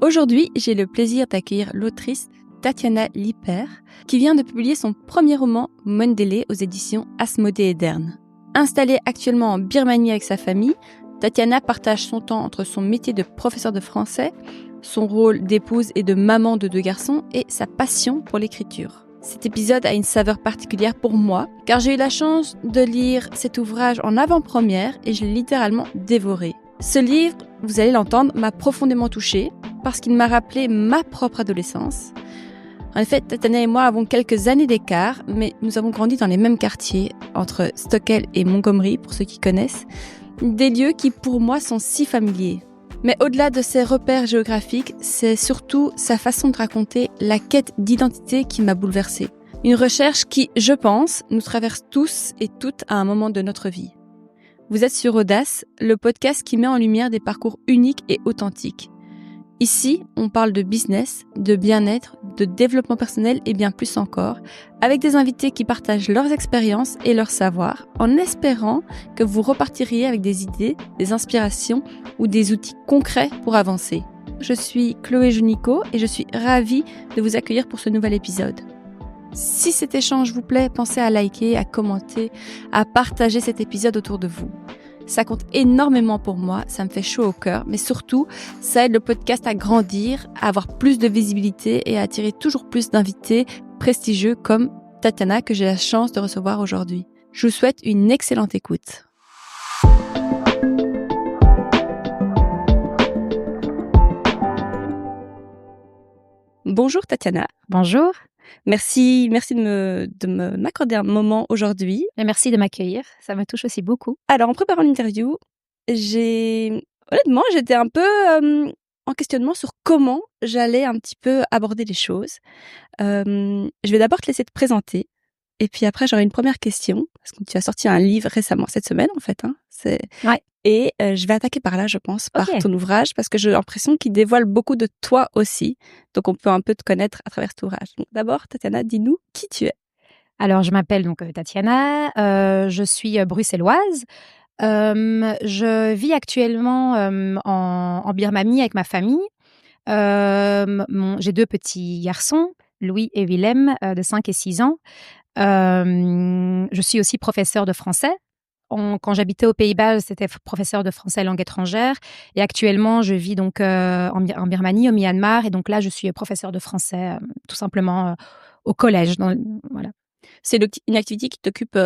Aujourd'hui, j'ai le plaisir d'accueillir l'autrice Tatiana Liper, qui vient de publier son premier roman Mondele aux éditions Asmodée et Dern. Installée actuellement en Birmanie avec sa famille, Tatiana partage son temps entre son métier de professeur de français, son rôle d'épouse et de maman de 2 garçons et sa passion pour l'écriture. Cet épisode a une saveur particulière pour moi, car j'ai eu la chance de lire cet ouvrage en avant-première et je l'ai littéralement dévoré. Ce livre, vous allez l'entendre, m'a profondément touchée parce qu'il m'a rappelé ma propre adolescence. En effet, Tatiana et moi avons quelques années d'écart, mais nous avons grandi dans les mêmes quartiers, entre Stockel et Montgomery, pour ceux qui connaissent, des lieux qui pour moi sont si familiers. Mais au-delà de ses repères géographiques, c'est surtout sa façon de raconter la quête d'identité qui m'a bouleversée. Une recherche qui, je pense, nous traverse tous et toutes à un moment de notre vie. Vous êtes sur Audace, le podcast qui met en lumière des parcours uniques et authentiques. Ici, on parle de business, de bien-être, de développement personnel et bien plus encore, avec des invités qui partagent leurs expériences et leurs savoirs, en espérant que vous repartiriez avec des idées, des inspirations ou des outils concrets pour avancer. Je suis Chloé Junico et je suis ravie de vous accueillir pour ce nouvel épisode. Si cet échange vous plaît, pensez à liker, à commenter, à partager cet épisode autour de vous. Ça compte énormément pour moi, ça me fait chaud au cœur, mais surtout, ça aide le podcast à grandir, à avoir plus de visibilité et à attirer toujours plus d'invités prestigieux comme Tatiana que j'ai la chance de recevoir aujourd'hui. Je vous souhaite une excellente écoute. Bonjour Tatiana. Bonjour. Merci de m'accorder un moment aujourd'hui. Et merci de m'accueillir, ça me touche aussi beaucoup. Alors, en préparant l'interview, honnêtement, j'étais un peu en questionnement sur comment j'allais un petit peu aborder les choses. Je vais d'abord te laisser te présenter. Et puis après, j'aurai une première question, parce que tu as sorti un livre récemment, cette semaine en fait. Ouais. Et je vais attaquer par là, je pense, par ton ouvrage, parce que j'ai l'impression qu'il dévoile beaucoup de toi aussi. Donc on peut un peu te connaître à travers cet ouvrage. Donc d'abord, Tatiana, dis-nous qui tu es. Alors, je m'appelle donc Tatiana, je suis bruxelloise. Je vis actuellement en Birmanie avec ma famille. J'ai 2 petits garçons, Louis et Willem, de 5 et 6 ans. Je suis aussi professeure de français. Quand j'habitais aux Pays-Bas, c'était professeure de français langue étrangère. Et actuellement, je vis donc en Birmanie, au Myanmar. Et donc là, je suis professeure de français, tout simplement au collège. Voilà. C'est une activité qui t'occupe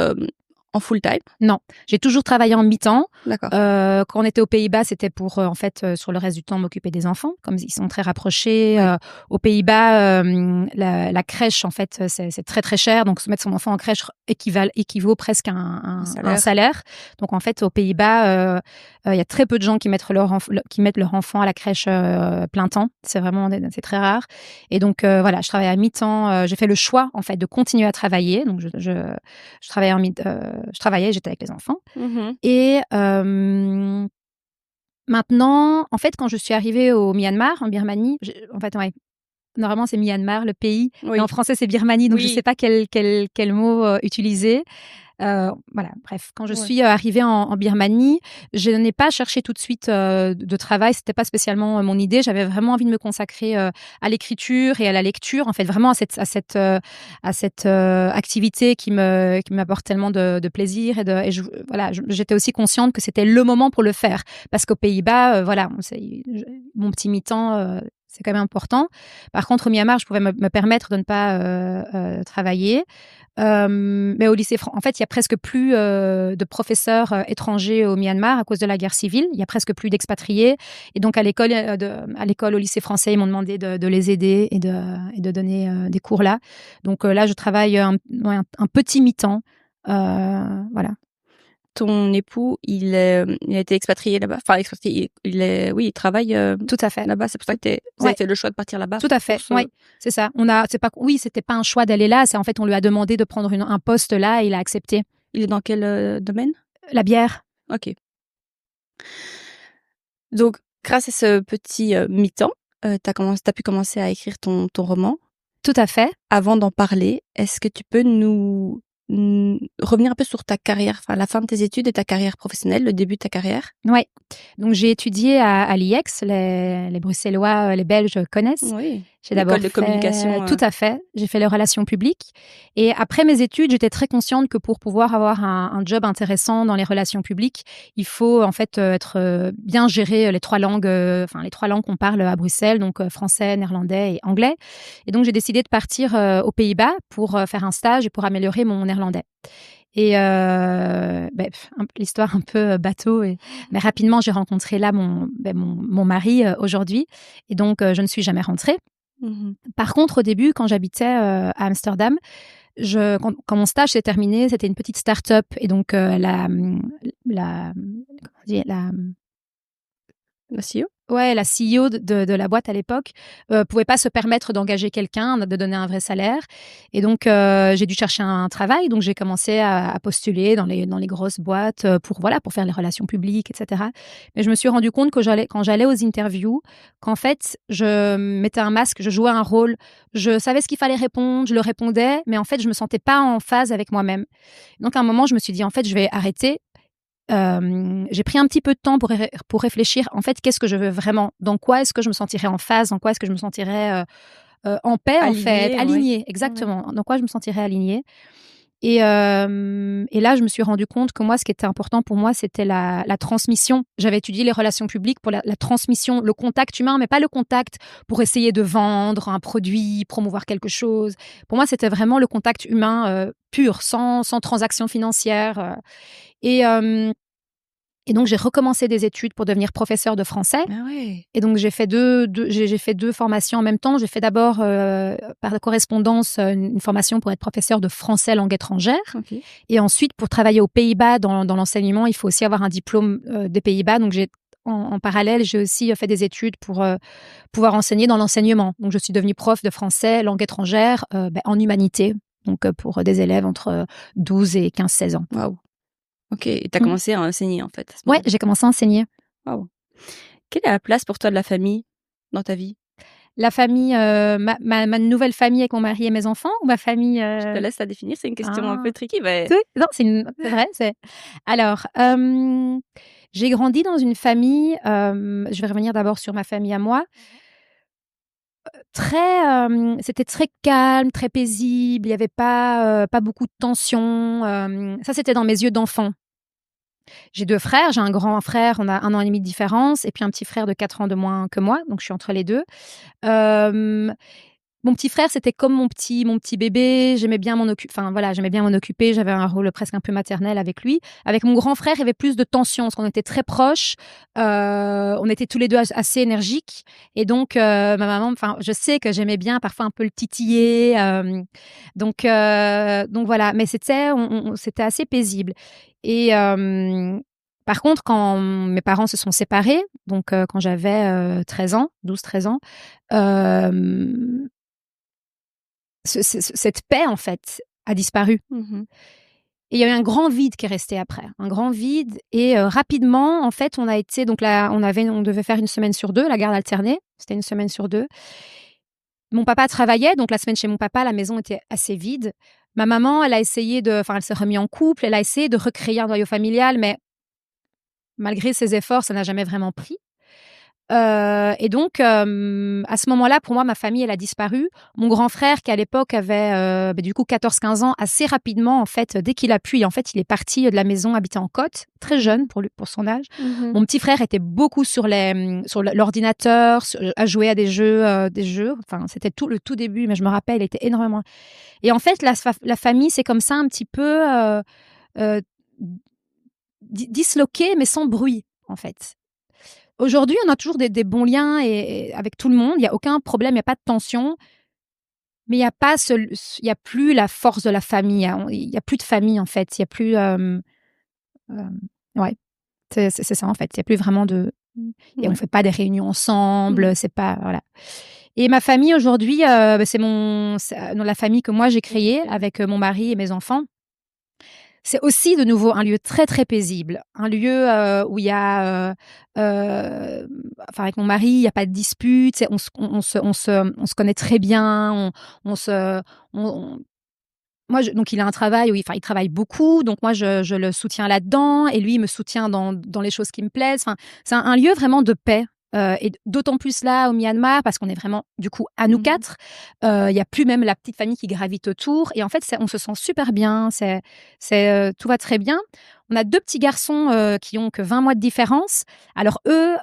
en full time? Non, j'ai toujours travaillé en mi-temps. D'accord. Quand on était aux Pays-Bas, c'était pour en fait sur le reste du temps m'occuper des enfants, comme ils sont très rapprochés. Ouais. Aux Pays-Bas, la crèche en fait c'est très très cher, donc se mettre son enfant en crèche équivaut presque à un salaire. Donc en fait aux Pays-Bas, il y a très peu de gens qui mettent leur enfant à la crèche plein temps. C'est très rare. Et donc voilà, je travaille à mi-temps. J'ai fait le choix en fait de continuer à travailler. Donc je travaillais, j'étais avec les enfants. Mm-hmm. Et maintenant, en fait, quand je suis arrivée au Myanmar, en Birmanie, normalement c'est Myanmar, le pays, Oui. mais en français c'est Birmanie, donc je ne sais pas quel mot utiliser. Voilà, bref, quand je suis arrivée en Birmanie, je n'ai pas cherché tout de suite de travail, c'était pas spécialement mon idée. J'avais vraiment envie de me consacrer à l'écriture et à la lecture, en fait, vraiment à cette activité qui m'apporte tellement de plaisir j'étais aussi consciente que c'était le moment pour le faire, parce qu'aux Pays-Bas, mon petit mi-temps. C'est quand même important. Par contre, au Myanmar, je pouvais me permettre de ne pas travailler. Mais au lycée, en fait, il y a presque plus de professeurs étrangers au Myanmar à cause de la guerre civile. Il y a presque plus d'expatriés. Et donc, à l'école, au lycée français, ils m'ont demandé de les aider et de donner des cours là. Donc là, je travaille un petit mi-temps. Voilà. Ton époux, il a été expatrié là-bas. Enfin, expatrié, il travaille tout à fait là-bas. C'est pour ça que vous avez fait le choix de partir là-bas. Tout à fait. Oui, c'est ça. C'était pas un choix d'aller là. C'est en fait, on lui a demandé de prendre un poste là et il a accepté. Il est dans quel domaine? La bière. Ok. Donc, grâce à ce petit mi-temps, t'as pu commencer à écrire ton roman. Tout à fait. Avant d'en parler, est-ce que tu peux nous revenir un peu sur ta carrière, enfin la fin de tes études et ta carrière professionnelle, le début de ta carrière? Ouais. Donc j'ai étudié à l'IEX, les Bruxellois, les Belges connaissent. Oui, J'ai d'abord l'école de communication, tout à fait, j'ai fait les relations publiques et après mes études, j'étais très consciente que pour pouvoir avoir un job intéressant dans les relations publiques, il faut en fait, être, bien gérer les 3 langues, enfin les 3 langues qu'on parle à Bruxelles, donc français, néerlandais et anglais et donc j'ai décidé de partir, aux Pays-Bas pour, faire un stage et pour améliorer mon néerlandais. Et l'histoire un peu, bateau mais rapidement j'ai rencontré là mon mari, aujourd'hui et donc je ne suis jamais rentrée. Mmh. Par contre au début quand j'habitais, à Amsterdam, quand mon stage s'est terminé, c'était une petite start-up et donc comment on dit? La CEO? Ouais, la CEO de la boîte à l'époque, pouvait pas se permettre d'engager quelqu'un, de donner un vrai salaire et donc j'ai dû chercher un travail. Donc j'ai commencé à postuler dans les grosses boîtes, pour voilà, pour faire les relations publiques et cetera. Mais je me suis rendu compte que quand j'allais aux interviews, qu'en fait, je mettais un masque, je jouais un rôle. Je savais ce qu'il fallait répondre, je le répondais, mais en fait, je me sentais pas en phase avec moi-même. Donc à un moment, je me suis dit: «En fait, je vais arrêter». J'ai pris un petit peu de temps pour réfléchir, en fait, qu'est-ce que je veux vraiment? Dans quoi est-ce que je me sentirais en phase? Dans quoi est-ce que je me sentirais, en paix, en fait? Alignée, ouais. Alignée, Ouais. exactement. Dans quoi je me sentirais alignée et là, je me suis rendu compte que moi, ce qui était important pour moi, c'était la transmission. J'avais étudié les relations publiques pour la transmission, le contact humain, mais pas le contact pour essayer de vendre un produit, promouvoir quelque chose. Pour moi, c'était vraiment le contact humain, pur, sans transaction financière, et hem et donc j'ai recommencé des études pour devenir professeure de français Ah ouais. et donc j'ai fait 2 formations en même temps. J'ai fait d'abord, par correspondance, une formation pour être professeure de français langue étrangère OK. et ensuite pour travailler aux Pays-Bas dans l'enseignement, il faut aussi avoir un diplôme, des Pays-Bas. Donc en parallèle, j'ai aussi, fait des études pour, pouvoir enseigner dans l'enseignement. Donc je suis devenue prof de français langue étrangère, en humanité, donc pour des élèves entre, 12 et 15-16 ans. Waouh. OK, et tu as Mmh. commencé à enseigner, en fait, à ce Ouais, moment-là? j'ai commencé à enseigner. Waouh. Quelle est la place pour toi de la famille dans ta vie? La famille, ma nouvelle famille avec mon mari et mes enfants ou ma famille, Je te laisse la définir, c'est une question un ah, peu tricky, mais oui, non, c'est vrai, alors, j'ai grandi dans une famille, je vais revenir d'abord sur ma famille à moi, très, c'était très calme, très paisible, il y avait pas beaucoup de tension, ça c'était dans mes yeux d'enfant. J'ai 2 frères, j'ai un grand frère, on a 1 an et demi de différence et puis un petit frère de 4 ans de moins que moi, donc je suis entre les 2. Hem Mon petit frère, c'était comme mon petit bébé. J'aimais bien m'en occuper. J'avais un rôle presque un peu maternel avec lui. Avec mon grand frère, il y avait plus de tension parce qu'on était très proches. On était tous les 2 assez énergiques et donc ma maman je sais que j'aimais bien parfois un peu le titiller, donc voilà. Mais c'était assez paisible et par contre, quand mes parents se sont séparés, donc quand j'avais, 13 ans, 12-13 ans, hem cette paix, en fait, a disparu mmh. et il y a eu un grand vide qui est resté après. Un grand vide et rapidement, en fait, on a été donc là, on devait faire 1 semaine sur 2, la garde alternée. C'était 1 semaine sur 2. Mon papa travaillait, donc la semaine chez mon papa, la maison était assez vide. Ma maman, elle s'est remise en couple, elle a essayé de recréer un noyau familial, mais malgré ses efforts, ça n'a jamais vraiment pris. Et donc à ce moment-là, pour moi, ma famille, elle a disparu. Mon grand frère, qui à l'époque avait, du coup 14-15 ans, assez rapidement, en fait, dès qu'il a pu, en fait, il est parti de la maison, habiter en côte, très jeune pour son âge. Mmh. Mon petit frère était beaucoup sur l'ordinateur, à jouer à des jeux. Enfin, c'était le tout début, mais je me rappelle, il était énormément et en fait, la famille, c'est comme ça un petit peu, heu, disloquée, mais sans bruit, en fait. Aujourd'hui, on a toujours des bons liens et avec tout le monde, il y a aucun problème, il y a pas de tension, mais il y a pas il y a plus la force de la famille, il y a plus de famille, en fait, il y a plus, hem, ouais, c'est ça, en fait, il y a plus vraiment de et on Ouais. fait pas des réunions Mmh. ensemble, c'est pas voilà et ma famille aujourd'hui, c'est la famille que moi j'ai créée avec, mon mari et mes enfants. C'est aussi de nouveau un lieu très, très paisible, un lieu, où il y a, avec mon mari, il y a pas de dispute, on se connaît très bien, on se on moi, donc il a un travail où il travaille beaucoup, donc moi je le soutiens là-dedans et lui il me soutient dans les choses qui me plaisent. Enfin, c'est un lieu vraiment de paix. Et d'autant plus là au Myanmar parce qu'on est vraiment du coup à nous quatre. Il y a plus même la petite famille qui gravite autour et en fait on se sent super bien. Tout va très bien. On a 2 petits garçons qui ont que 20 mois de différence. Alors eux,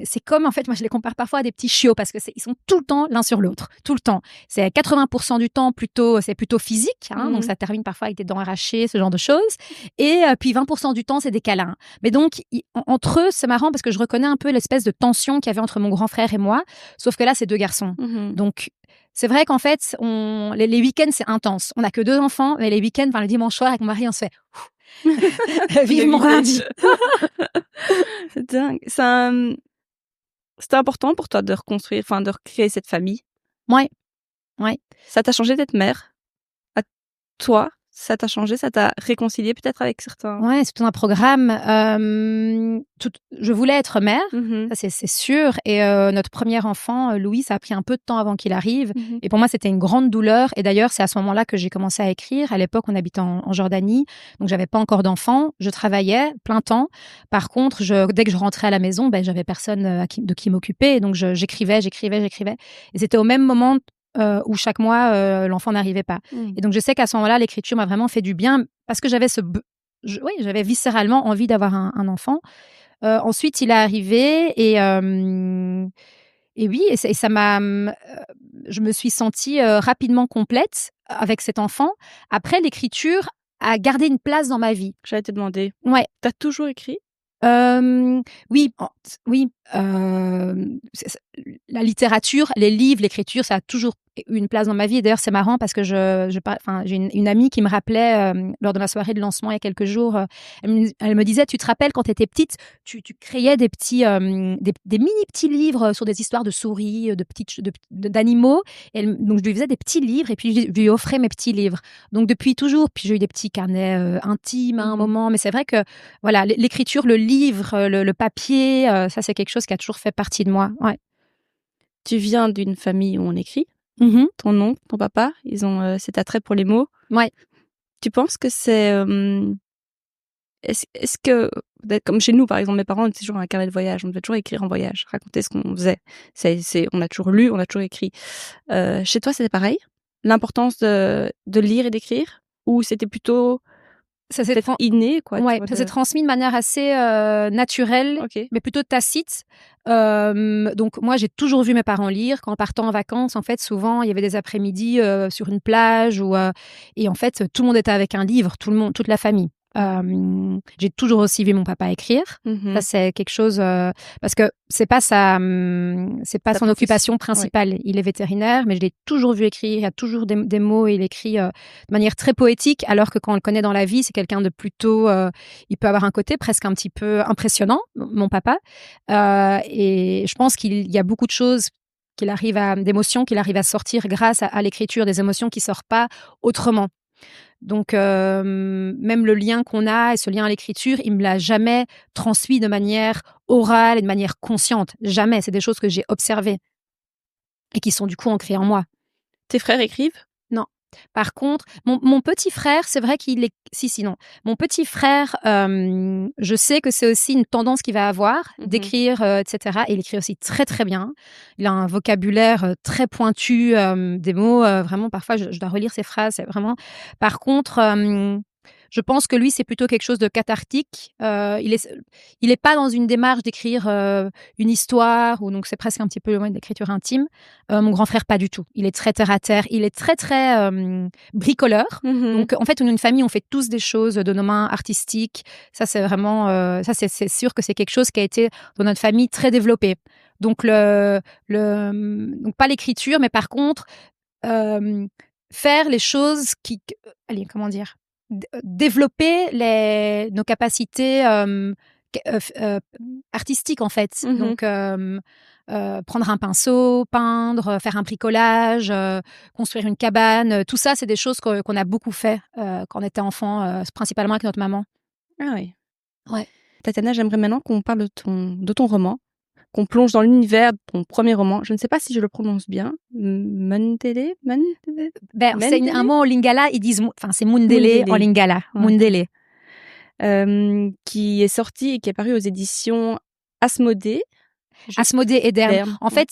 c'est comme en fait, moi je les compare parfois à des petits chiots parce que ils sont tout le temps l'un sur l'autre, tout le temps. C'est 80% du temps c'est plutôt physique, donc ça termine parfois avec des dents arrachées, ce genre de choses. Et puis 20% du temps c'est des câlins. Mais donc entre eux, c'est marrant parce que je reconnais un peu l'espèce de tension qu'il y avait entre mon grand frère et moi, sauf que là c'est 2 garçons. Donc c'est vrai qu'en fait, les week-ends, c'est intense. On n'a que 2 enfants, mais les week-ends, le dimanche soir, avec mon mari, on se fait vivement lundi. C'est dingue. C'était important pour toi de reconstruire, enfin de recréer cette famille? Ouais. Ça t'a changé d'être mère? À toi? Ça t'a changé? Ça t'a réconcilié peut-être avec certains? Ouais, c'est tout un programme. Je voulais être mère, ça c'est sûr. Et notre premier enfant, Louis, ça a pris un peu de temps avant qu'il arrive. Et pour moi, c'était une grande douleur. Et d'ailleurs, c'est à ce moment-là que j'ai commencé à écrire. À l'époque, on habitait en Jordanie, donc j'avais pas encore d'enfant. Je travaillais plein temps. Par contre, dès que je rentrais à la maison, j'avais personne de qui m'occuper. Donc j'écrivais. Et c'était au même moment où chaque mois, l'enfant n'arrivait pas. Et donc, je sais qu'à ce moment-là, l'écriture m'a vraiment fait du bien parce que j'avais j'avais viscéralement envie d'avoir un enfant. Ensuite, il est arrivé et oui, et ça m'a. Je me suis sentie rapidement complète avec cet enfant. Après, l'écriture a gardé une place dans ma vie. J'allais te demander. Ouais. T'as toujours écrit? Oui, la littérature, les livres, l'écriture, ça a toujours eu une place dans ma vie. Et d'ailleurs, c'est marrant parce que j'ai une amie qui me rappelait lors de ma soirée de lancement il y a quelques jours. Elle me disait, tu te rappelles quand tu étais petite, tu créais des petits, des mini petits livres sur des histoires de souris, d'animaux. Donc je lui faisais des petits livres et puis je lui offrais mes petits livres. Donc depuis toujours, puis j'ai eu des petits carnets intimes à un moment. Mais c'est vrai que voilà, l'écriture, le livre, le papier, ça c'est quelque chose qui a toujours fait partie de moi. Ouais. Tu viens d'une famille où on écrit. Ton oncle, ton papa, ils ont cet attrait pour les mots. Ouais. Tu penses que c'est est-ce que comme chez nous par exemple, mes parents étaient toujours un carnet de voyage, on devait toujours écrire en voyage, raconter ce qu'on faisait. On a toujours lu, on a toujours écrit. Chez toi, c'était pareil? L'importance de lire et d'écrire? Ou c'était plutôt ça s'est peut-être inné, quoi? Ouais, ça s'est transmis de manière assez naturelle, mais plutôt tacite. Donc moi, j'ai toujours vu mes parents lire. Quand on partait en vacances, en fait, souvent, il y avait des après-midi sur une plage et en fait, tout le monde était avec un livre, tout le monde, toute la famille. J'ai toujours aussi vu mon papa écrire. Ça, c'est quelque chose parce que c'est pas son occupation principale. Ouais. Il est vétérinaire, mais je l'ai toujours vu écrire. Il y a toujours des mots et il écrit de manière très poétique, alors que quand on le connaît dans la vie, c'est quelqu'un de plutôt. Il peut avoir un côté presque un petit peu impressionnant, mon papa. Et je pense qu'il y a beaucoup de choses d'émotions qu'il arrive à sortir grâce à l'écriture, des émotions qui sortent pas autrement. Donc, même le lien qu'on a et ce lien à l'écriture, il me l'a jamais transmis de manière orale et de manière consciente. Jamais. C'est des choses que j'ai observées et qui sont du coup ancrées en moi. Tes frères écrivent? Non. Par contre, mon petit frère, c'est vrai qu'il est... non. Mon petit frère, je sais que c'est aussi une tendance qu'il va avoir, d'écrire, etc. Et il écrit aussi très, très bien. Il a un vocabulaire très pointu, des mots, vraiment, parfois, je dois relire ses phrases. C'est vraiment... Par contre... je pense que lui, c'est plutôt quelque chose de cathartique. Il est pas dans une démarche d'écrire une histoire, ou donc c'est presque un petit peu loin de l'écriture intime. Mon grand frère, pas du tout. Il est très terre à terre. Il est très très bricoleur. Donc en fait, on est une famille, on fait tous des choses de nos mains artistiques. Ça, c'est vraiment, ça c'est sûr que c'est quelque chose qui a été dans notre famille très développé. Donc donc pas l'écriture, mais par contre faire les choses allez, comment dire, développer nos capacités artistiques en fait. Donc prendre un pinceau, peindre, faire un bricolage, construire une cabane, tout ça c'est des choses qu'on a beaucoup fait quand on était enfant, principalement avec notre maman. Ah oui. Ouais. Tatiana, j'aimerais maintenant qu'on parle de ton roman. qu'on plonge dans l'univers de ton premier roman. Je ne sais pas si je le prononce bien. Mundele. C'est un mot en lingala, ils disent, enfin, c'est Mundele en lingala. Ouais. Mundele. Qui est sorti et qui est paru aux éditions Asmodée. Asmodée Edern. En fait,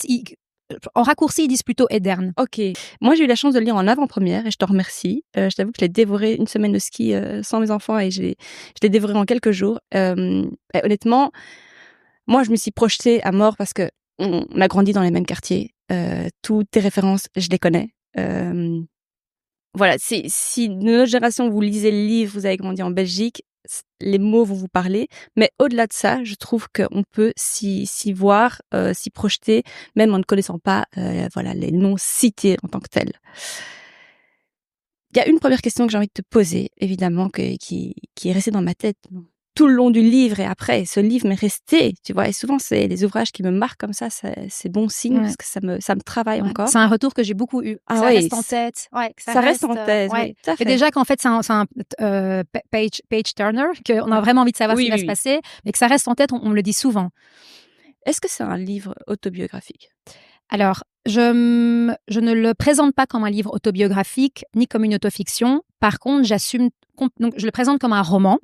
en raccourci, ils disent plutôt Edern. Ok. Moi, j'ai eu la chance de le lire en avant-première et je te remercie. Je t'avoue que je l'ai dévoré une semaine de ski sans mes enfants et je l'ai dévoré en quelques jours. Honnêtement, moi, je me suis projetée à mort parce que on a grandi dans les mêmes quartiers. Toutes tes références, je les connais. Voilà, si de notre génération, vous lisez le livre, vous avez grandi en Belgique, les mots vont vous parler. Mais au-delà de ça, je trouve qu'on peut s'y voir, s'y projeter, même en ne connaissant pas voilà, les noms cités en tant que tels. Il y a une première question que j'ai envie de te poser, évidemment, qui est restée dans ma tête tout le long du livre et après. Ce livre m'est resté, tu vois. Et souvent, c'est les ouvrages qui me marquent comme ça, c'est bon signe parce que ça me travaille encore. C'est un retour que j'ai beaucoup eu. Ah ça reste en tête. Ouais, ça reste en tête. Ouais. Oui, tout à fait. Et déjà qu'en fait, c'est un page turner, qu'on a vraiment envie de savoir ce qui va se passer, mais que ça reste en tête, on me le dit souvent. Est-ce que c'est un livre autobiographique ? Alors, je ne le présente pas comme un livre autobiographique ni comme une autofiction. Par contre, donc je le présente comme un roman.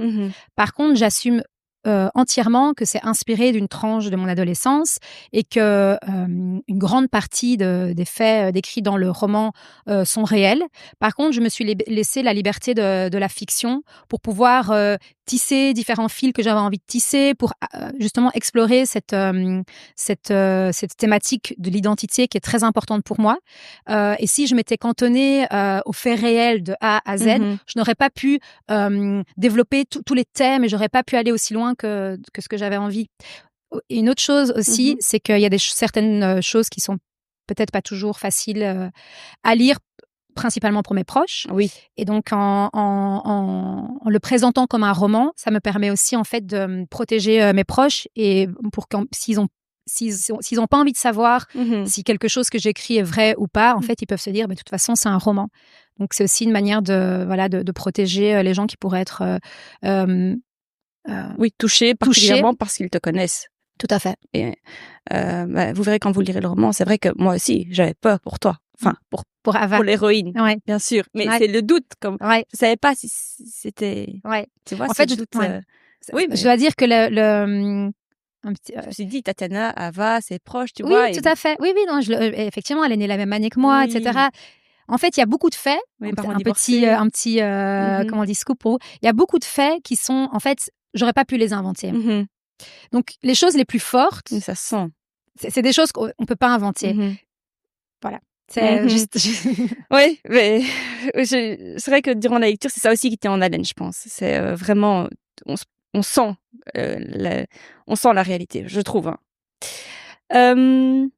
Par contre, j'assume entièrement que c'est inspiré d'une tranche de mon adolescence et que une grande partie des faits décrits dans le roman sont réels. Par contre, je me suis laissé la liberté de la fiction pour pouvoir tisser différents fils que j'avais envie de tisser, pour justement explorer cette thématique de l'identité qui est très importante pour moi. Et si je m'étais cantonnée aux faits réels de A à Z, je n'aurais pas pu développer tous les thèmes et j'aurais pas pu aller aussi loin que ce que j'avais envie. Et une autre chose aussi, c'est qu'il y a certaines choses qui sont peut-être pas toujours faciles à lire, principalement pour mes proches. Oui. Et donc, en le présentant comme un roman, ça me permet aussi, en fait, de protéger mes proches et pour s'ils ont pas envie de savoir si quelque chose que j'écris est vrai ou pas, en fait, ils peuvent se dire, mais de toute façon, c'est un roman. Donc, c'est aussi une manière de protéger les gens qui pourraient être touchés particulièrement parce qu'ils te connaissent. Tout à fait. Et vous verrez quand vous lirez le roman, c'est vrai que moi aussi, j'avais peur pour toi. Enfin, pour Ava. Pour l'héroïne, bien sûr. Mais c'est le doute. Je savais pas si c'était... Tu vois, en fait, je dois dire que je me suis dit, Tatiana, Ava, c'est proche, tu oui, vois. Oui, tout à fait. Oui, non, effectivement, elle est née la même année que moi, etc. En fait, il y a beaucoup de faits, un petit comment on dit, scoop. Il y a beaucoup de faits qui sont, en fait, j'aurais pas pu les inventer. Donc, les choses les plus fortes, ça se sent. C'est des choses qu'on peut pas inventer. Voilà. C'est juste. Oui, mais c'est vrai que durant la lecture, c'est ça aussi qui tient en haleine, je pense. C'est vraiment, on sent la réalité, je trouve. Une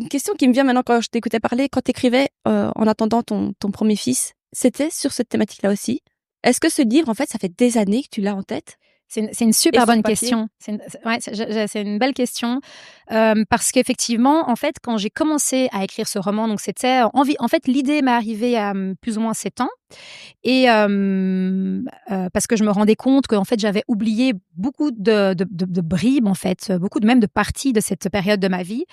question qui me vient maintenant quand je t'écoutais parler, quand t'écrivais en attendant ton premier fils, c'était sur cette thématique-là aussi. Est-ce que ce livre, en fait, ça fait des années que tu l'as en tête ? C'est une super bonne question. C'est une belle question parce qu'effectivement, en fait, quand j'ai commencé à écrire ce roman, donc c'était en fait l'idée m'est arrivée à plus ou moins 7 ans et parce que je me rendais compte que en fait j'avais oublié beaucoup de bribes en fait, beaucoup même de parties de cette période de ma vie.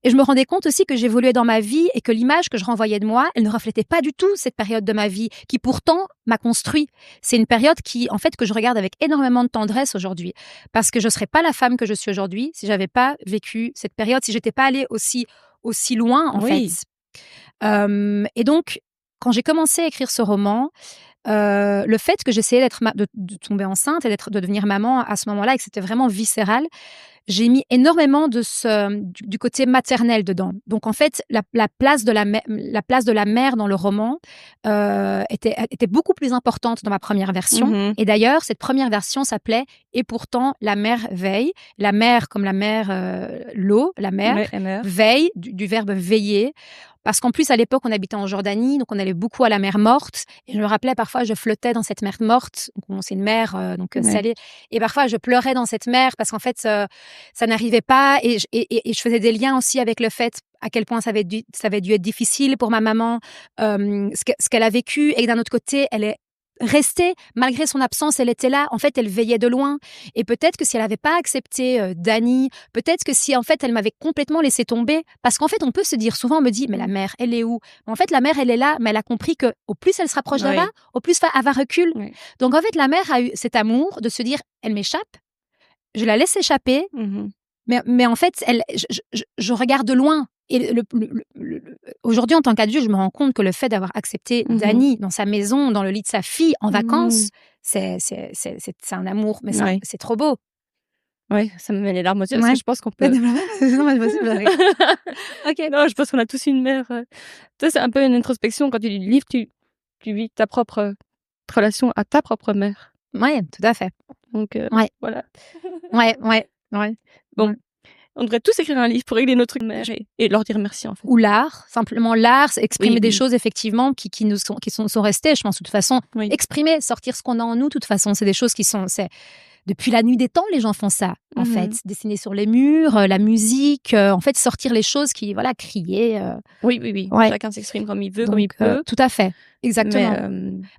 Et je me rendais compte aussi que j'évoluais dans ma vie et que l'image que je renvoyais de moi, elle ne reflétait pas du tout cette période de ma vie qui pourtant m'a construit. C'est une période qui, en fait, que je regarde avec énormément de tendresse aujourd'hui. Parce que je ne serais pas la femme que je suis aujourd'hui si je n'avais pas vécu cette période, si je n'étais pas allée aussi loin, en fait. Et donc, quand j'ai commencé à écrire ce roman, le fait que j'essayais de tomber enceinte et de devenir maman à ce moment-là et que c'était vraiment viscéral, j'ai mis énormément du côté maternel dedans. Donc en fait, la place de la mère dans le roman était beaucoup plus importante dans ma première version. Et d'ailleurs, cette première version s'appelait « Et pourtant, la mère veille ». La mère comme la mère l'eau, la mère veille, du verbe veiller. Parce qu'en plus, à l'époque, on habitait en Jordanie, donc on allait beaucoup à la mer Morte. Et je me rappelais, parfois, je flottais dans cette mer Morte. Donc, c'est une mer salée. Et parfois, je pleurais dans cette mer parce qu'en fait, ça n'arrivait pas. Et je faisais des liens aussi avec le fait à quel point ça avait dû être difficile pour ma maman, ce qu'elle a vécu. Et d'un autre côté, elle est resté, malgré son absence, elle était là. En fait, elle veillait de loin. Et peut-être que si elle n'avait pas accepté Dany, peut-être que si en fait elle m'avait complètement laissé tomber, parce qu'en fait on peut se dire, souvent on me dit, mais la mère, elle est où? En fait, la mère, elle est là, mais elle a compris que au plus elle se rapproche d'Ava, au plus Ava recule. Oui. Donc en fait, la mère a eu cet amour de se dire, elle m'échappe, je la laisse échapper, mais en fait, je regarde de loin. Et aujourd'hui, en tant qu'adulte, je me rends compte que le fait d'avoir accepté Dany dans sa maison, dans le lit de sa fille, en vacances, c'est un amour, mais c'est trop beau. Oui, ça me met les larmes aux yeux parce que je pense qu'on peut... non, je pense qu'on a tous une mère... Ça, c'est un peu une introspection. Quand tu lis le livre, tu vis ta propre relation à ta propre mère. Oui, tout à fait. Donc, voilà. Ouais. Bon. On devrait tous écrire un livre pour régler nos trucs de mère et leur dire merci, en fait. Ou l'art, simplement l'art, exprimer des choses, effectivement, qui nous sont restées, je pense, de toute façon. Oui. Exprimer, sortir ce qu'on a en nous, de toute façon, c'est des choses qui sont... Depuis la nuit des temps, les gens font ça, en fait. Dessiner sur les murs, la musique, en fait, sortir les choses qui, voilà, crier. Oui. Ouais. Chacun s'exprime comme il veut, comme il peut. Tout à fait, exactement.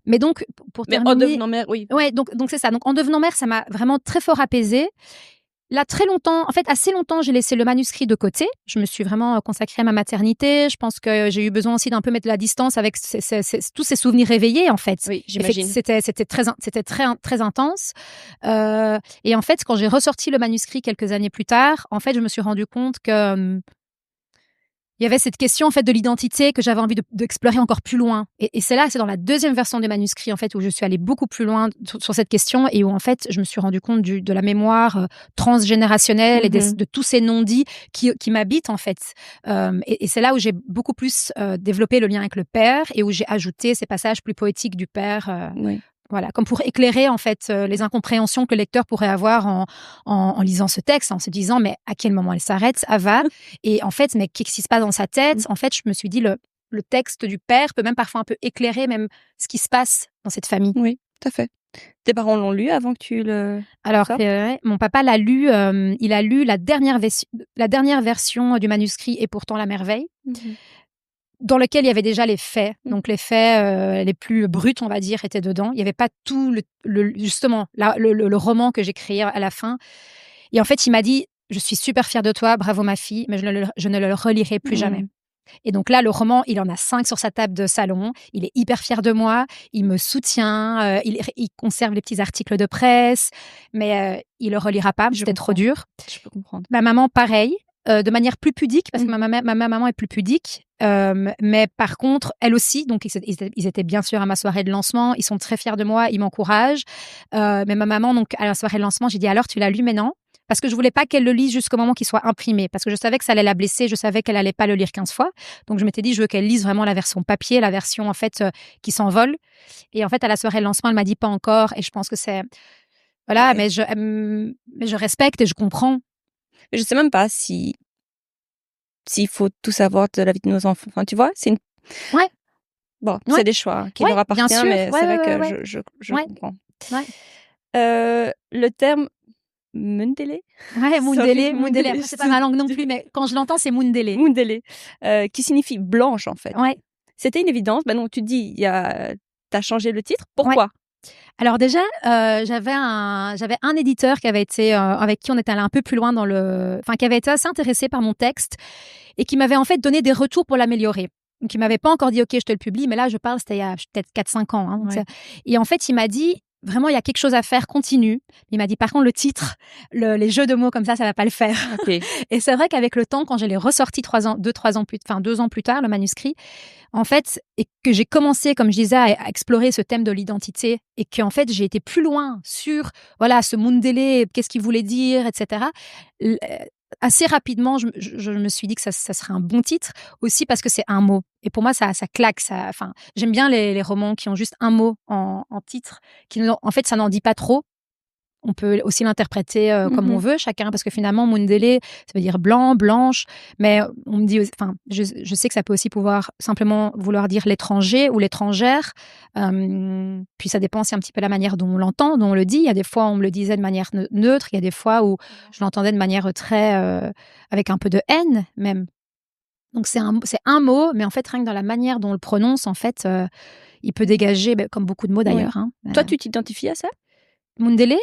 Mais donc, pour terminer... en devenant mère, oui. Ouais, donc c'est ça. Donc, en devenant mère, ça m'a vraiment très fort apaisée. Là, très longtemps, en fait, assez longtemps, j'ai laissé le manuscrit de côté. Je me suis vraiment consacrée à ma maternité. Je pense que j'ai eu besoin aussi d'un peu mettre la distance avec tous ces souvenirs réveillés, en fait. Oui, j'imagine. C'était très intense. Et en fait, quand j'ai ressorti le manuscrit quelques années plus tard, en fait, je me suis rendu compte que il y avait cette question en fait de l'identité que j'avais envie d'explorer encore plus loin. Et c'est dans la deuxième version du manuscrit en fait où je suis allée beaucoup plus loin sur cette question et où en fait je me suis rendu compte de la mémoire transgénérationnelle et de tous ces non-dits qui m'habitent en fait. Et c'est là où j'ai beaucoup plus développé le lien avec le père et où j'ai ajouté ces passages plus poétiques du père. Oui. Voilà, comme pour éclairer en fait les incompréhensions que le lecteur pourrait avoir en lisant ce texte, en se disant mais à quel moment elle s'arrête, Ava, et en fait mais qu'est-ce qui se passe dans sa tête. En fait, je me suis dit le texte du père peut même parfois un peu éclairer même ce qui se passe dans cette famille. Oui, tout à fait. Tes parents l'ont lu avant que tu le... Alors, mon papa l'a lu, il a lu la dernière version du manuscrit Et pourtant la merveille. Dans lequel il y avait déjà les faits. Donc, les faits les plus bruts, on va dire, étaient dedans. Il n'y avait pas tout justement, le roman que j'ai créé à la fin. Et en fait, il m'a dit, je suis super fière de toi, bravo ma fille, mais je ne le relirai plus jamais. Et donc là, le roman, il en a 5 sur sa table de salon. Il est hyper fier de moi. Il me soutient. Il conserve les petits articles de presse. Mais il le relira pas. C'était trop dur. Je peux comprendre. Ma maman, pareil. De manière plus pudique, parce que ma maman est plus pudique. Mais par contre, elle aussi, donc ils étaient bien sûr à ma soirée de lancement. Ils sont très fiers de moi. Ils m'encouragent. Mais ma maman, donc, à la soirée de lancement, j'ai dit, alors, tu l'as lu, mais non. Parce que je voulais pas qu'elle le lise jusqu'au moment qu'il soit imprimé. Parce que je savais que ça allait la blesser. Je savais qu'elle allait pas le lire 15 fois. Donc, je m'étais dit, je veux qu'elle lise vraiment la version papier, la version, en fait, qui s'envole. Et en fait, à la soirée de lancement, elle m'a dit pas encore. Et je pense que c'est... Voilà, mais je respecte et je comprends. Je sais même pas s'il faut tout savoir de la vie de nos enfants. Enfin, tu vois, c'est une... Ouais. Bon, c'est des choix qui leur appartiennent, mais c'est vrai que je comprends. Ouais. Le terme Mundele. Ouais, Mundele. Après, c'est pas ma langue non plus, mais quand je l'entends, c'est Mundele. Mundele, qui signifie blanche, en fait. Ouais. C'était une évidence. Ben non, tu te dis, t'as changé le titre. Pourquoi? Ouais. Alors déjà, j'avais un éditeur qui avait été avec qui on était allé un peu plus loin qui avait été assez intéressé par mon texte et qui m'avait en fait donné des retours pour l'améliorer. Donc il m'avait pas encore dit OK, je te le publie, mais là je parle, c'était il y a peut-être 4-5 ans. Hein, et en fait, il m'a dit vraiment, il y a quelque chose à faire, continue. Il m'a dit, par contre, le titre, les jeux de mots comme ça va pas le faire. Okay. Et c'est vrai qu'avec le temps, quand je l'ai ressorti 2 ans plus tard, le manuscrit, en fait, et que j'ai commencé, comme je disais, à explorer ce thème de l'identité, et qu'en fait, j'ai été plus loin sur, voilà, ce Mundele, qu'est-ce qu'il voulait dire, etc. Assez rapidement, je me suis dit que ça serait un bon titre, aussi parce que c'est un mot. Et pour moi, ça claque. J'aime bien les romans qui ont juste un mot en titre. En fait, ça n'en dit pas trop. On peut aussi l'interpréter comme on veut, chacun, parce que finalement, Mundele, ça veut dire blanc, blanche. Mais on me dit, je sais que ça peut aussi simplement vouloir dire l'étranger ou l'étrangère. Puis ça dépend, c'est un petit peu la manière dont on l'entend, dont on le dit. Il y a des fois, on me le disait de manière neutre. Il y a des fois où je l'entendais de manière très, avec un peu de haine, même. Donc c'est un mot, mais en fait, rien que dans la manière dont on le prononce, en fait, il peut dégager, comme beaucoup de mots d'ailleurs. Hein. Toi, tu t'identifies à ça? Mundele?